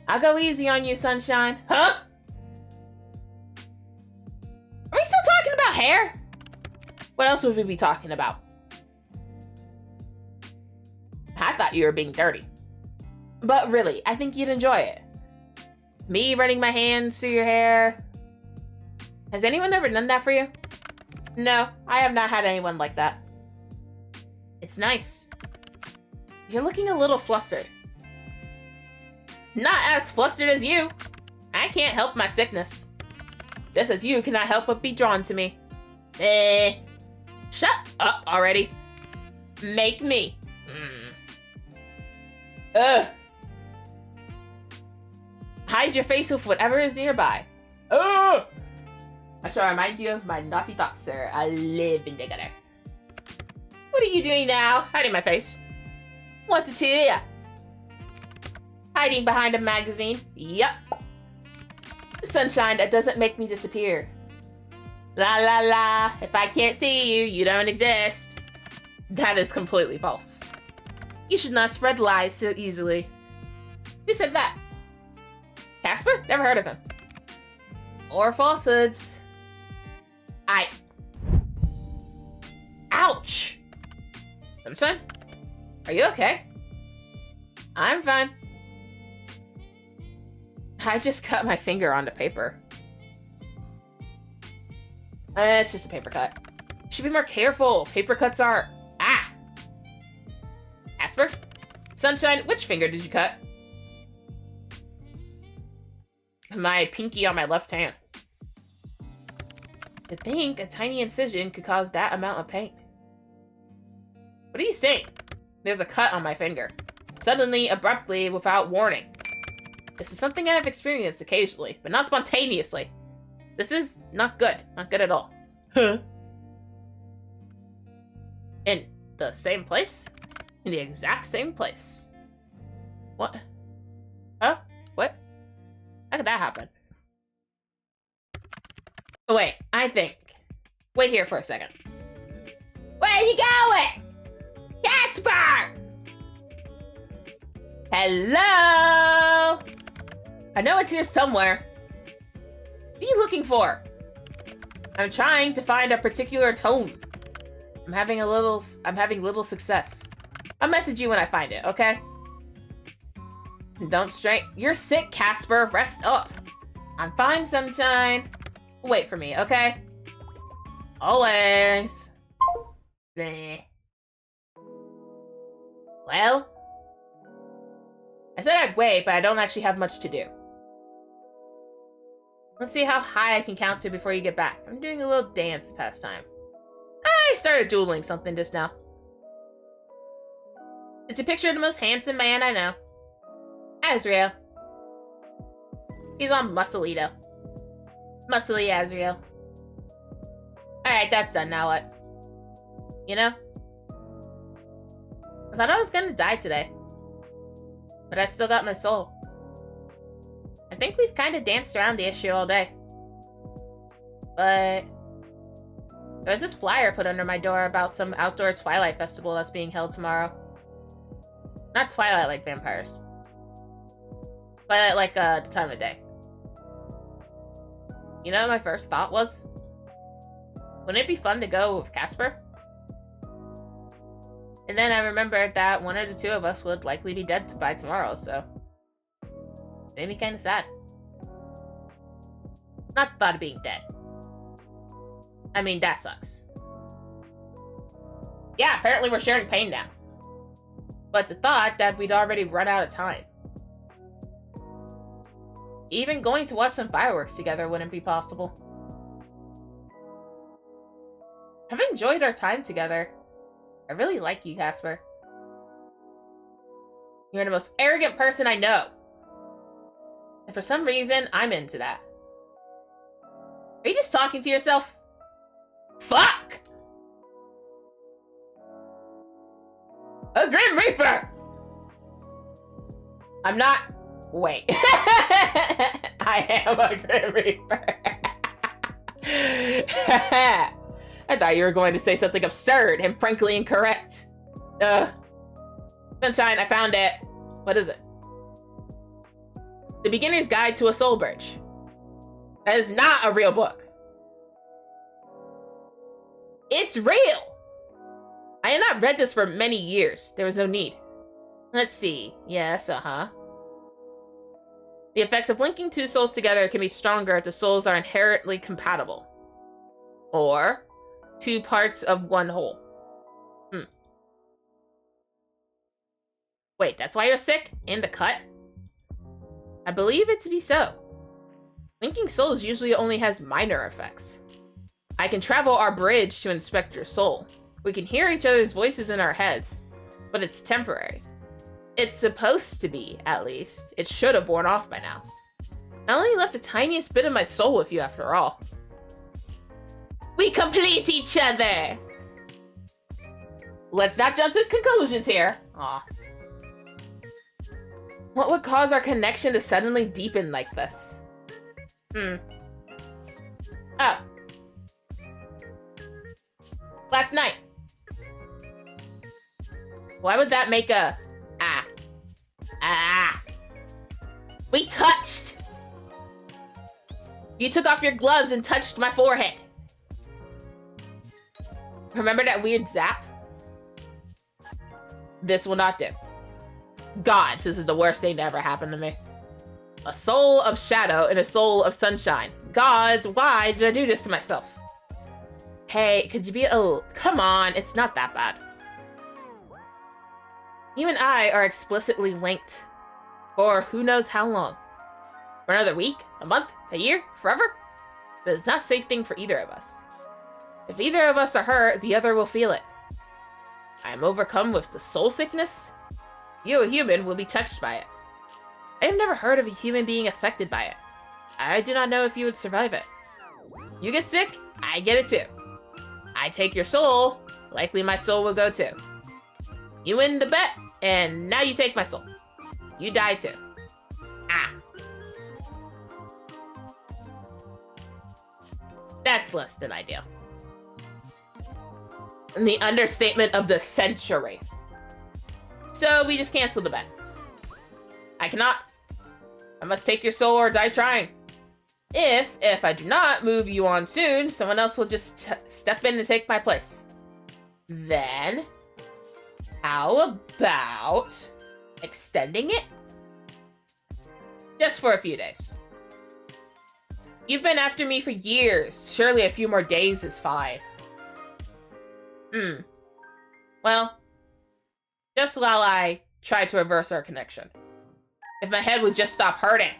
I'll go easy on you, sunshine. Huh? Are we still talking about hair? What else would we be talking about? I thought you were being dirty. But really, I think you'd enjoy it. Me running my hands through your hair. Has anyone ever done that for you? No, I have not had anyone like that. It's nice. You're looking a little flustered. Not as flustered as you. I can't help my sickness. Just as you cannot help but be drawn to me. Shut up already. Make me. Ugh. Hide your face with whatever is nearby. Ugh. I shall remind you of my naughty thoughts, sir. I live in the gutter. What are you doing now? Hiding my face. What's it to you? Hiding behind a magazine. Yup. Sunshine that doesn't make me disappear. La la la. If I can't see you, you don't exist. That is completely false. You should not spread lies so easily. Who said that? Casper? Never heard of him. Or falsehoods. Ouch! Sunshine? Are you okay? I'm fine. I just cut my finger onto paper. It's just a paper cut. You should be more careful. Paper cuts are... Ah! Casper? Sunshine, which finger did you cut? My pinky on my left hand. To think a tiny incision could cause that amount of pain. What are you saying? There's a cut on my finger. Suddenly, abruptly, without warning. This is something I've experienced occasionally, but not spontaneously. This is not good. Not good at all. Huh? In the same place? In the exact same place. What? Huh? What? How could that happen? Oh, wait, I think. Wait here for a second. Where are you going? Casper! Hello? I know it's here somewhere. What are you looking for? I'm trying to find a particular tone. I'm having little success. I'll message you when I find it, okay? Don't strain. You're sick, Casper. Rest up. I'm fine, sunshine. Wait for me, okay? Always. Bleh. Well? I said I'd wait, but I don't actually have much to do. Let's see how high I can count to before you get back. I'm doing a little dance pastime. I started doodling something just now. It's a picture of the most handsome man I know. Azrael. He's on Muscleito. Muscly Azrael. Alright, that's done. Now what? You know? I thought I was gonna die today. But I still got my soul. I think we've kind of danced around the issue all day. But there's this flyer put under my door about some outdoor Twilight festival that's being held tomorrow. Not Twilight like vampires. Twilight like the time of day. You know what my first thought was? Wouldn't it be fun to go with Casper? And then I remembered that one of the two of us would likely be dead by tomorrow, so... made me kind of sad. Not the thought of being dead. I mean, that sucks. Yeah, apparently we're sharing pain now. But the thought that we'd already run out of time. Even going to watch some fireworks together wouldn't be possible. I've enjoyed our time together. I really like you, Casper. You're the most arrogant person I know. And for some reason, I'm into that. Are you just talking to yourself? Fuck! A Grim Reaper! I'm not... Wait. I am a Grim Reaper. I thought you were going to say something absurd and frankly incorrect. Sunshine, I found it. What is it? The Beginner's Guide to a Soul Bridge. That is not a real book. It's real! I had not read this for many years. There was no need. Let's see. Yes, The effects of linking two souls together can be stronger if the souls are inherently compatible. Or two parts of one whole. Wait, that's why you're sick? In the cut? I believe it to be so. Linking souls usually only has minor effects. I can travel our bridge to inspect your soul. We can hear each other's voices in our heads, but it's temporary. It's supposed to be, at least. It should have worn off by now. I only left the tiniest bit of my soul with you after all. We complete each other! Let's not jump to conclusions here. Aw. What would cause our connection to suddenly deepen like this? Oh. Last night. Why would that make a... We touched! You took off your gloves and touched my forehead. Remember that weird zap? This will not do. God, this is the worst thing to ever happen to me. A soul of shadow and a soul of sunshine. Gods, why did I do this to myself? Hey, could you be come on, it's not that bad. You and I are explicitly linked. For who knows how long. For another week, a month, a year, forever? That is not a safe thing for either of us. If either of us are hurt, the other will feel it. I am overcome with the soul sickness. You, a human, will be touched by it. I have never heard of a human being affected by it. I do not know if you would survive it. You get sick, I get it too. I take your soul, likely my soul will go too. You win the bet, and now you take my soul. You die too. That's less than ideal. And the understatement of the century. So we just cancel the bet. I cannot. I must take your soul or die trying. If I do not move you on soon, someone else will just step in and take my place. Then, how about extending it? Just for a few days. You've been after me for years. Surely a few more days is fine. Well, just while I try to reverse our connection. If my head would just stop hurting.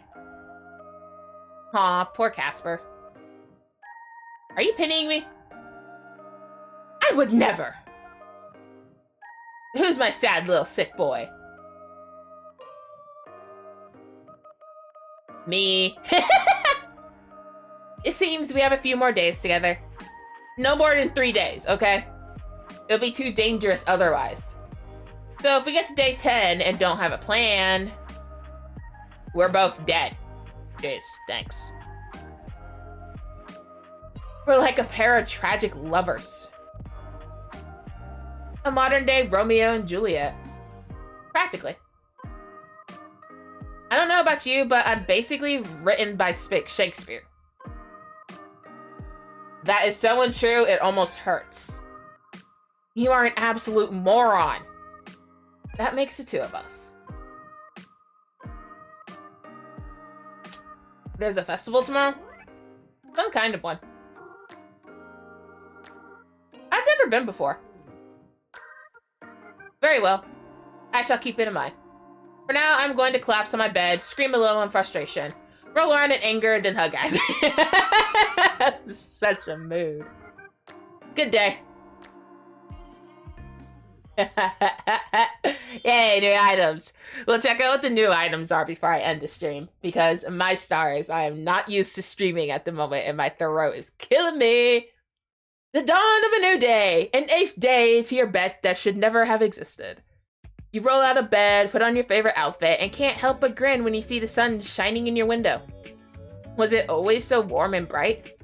Aw, poor Casper. Are you pitying me? I would never. Who's my sad little sick boy? Me. It seems we have a few more days together. No more than 3 days, okay? It'll be too dangerous otherwise. So if we get to day 10 and don't have a plan, we're both dead. Jeez, thanks. We're like a pair of tragic lovers. A modern day Romeo and Juliet. Practically. I don't know about you, but I'm basically written by Shakespeare. That is so untrue, it almost hurts. You are an absolute moron. That makes the two of us. There's a festival tomorrow? Some kind of one. I've never been before. Very well. I shall keep it in mind. For now, I'm going to collapse on my bed, scream a little in frustration, roll around in anger, then hug guys. Such a mood. Good day. Hey, new items. We'll check out what the new items are before I end the stream, because my stars, I am not used to streaming at the moment, and my throat is killing me. The dawn of a new day, an 8th day to your bet that should never have existed. You roll out of bed, put on your favorite outfit, and can't help but grin when you see the sun shining in your window. Was it always so warm and bright?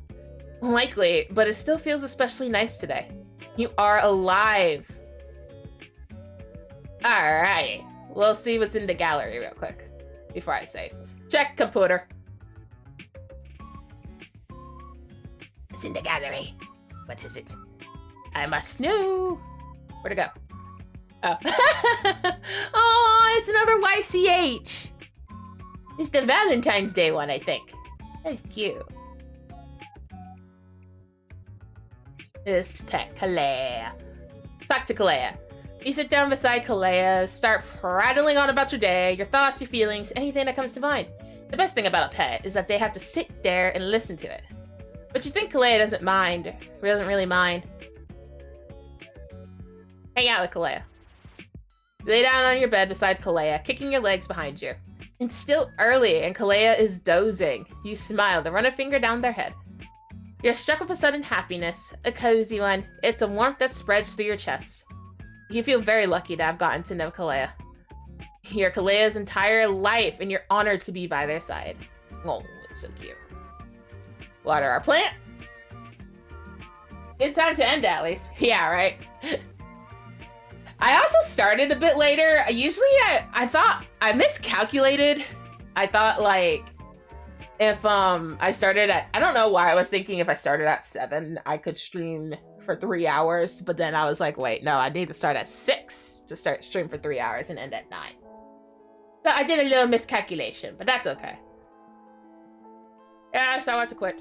Likely, but it still feels especially nice today. You are alive. Alright, we'll see what's in the gallery real quick before I save. Check computer. It's in the gallery. What is it? I must know. Where'd it go? Oh. Oh, it's another YCH. It's the Valentine's Day one, I think. That's cute. This pet, Kalea. Talk to Kalea. You sit down beside Kalea, start prattling on about your day, your thoughts, your feelings, anything that comes to mind. The best thing about a pet is that they have to sit there and listen to it. But you think Kalea doesn't really mind. Hang out with Kalea. You lay down on your bed beside Kalea, kicking your legs behind you. It's still early and Kalea is dozing. You smile to run a finger down their head. You're struck with a sudden happiness, a cozy one. It's a warmth that spreads through your chest. You feel very lucky to have gotten to know Kalea. You're Kalea's entire life, and you're honored to be by their side. Oh, it's so cute. Water our plant. Good time to end, at least. Yeah, right? I also started a bit later. I thought I miscalculated. I thought, like, if I started at, I don't know why I was thinking if I started at 7, I could stream for 3 hours, but then I was like, wait, no, I need to start at 6 to start stream for 3 hours and end at 9. So I did a little miscalculation, but that's okay. Yeah, so I want to quit.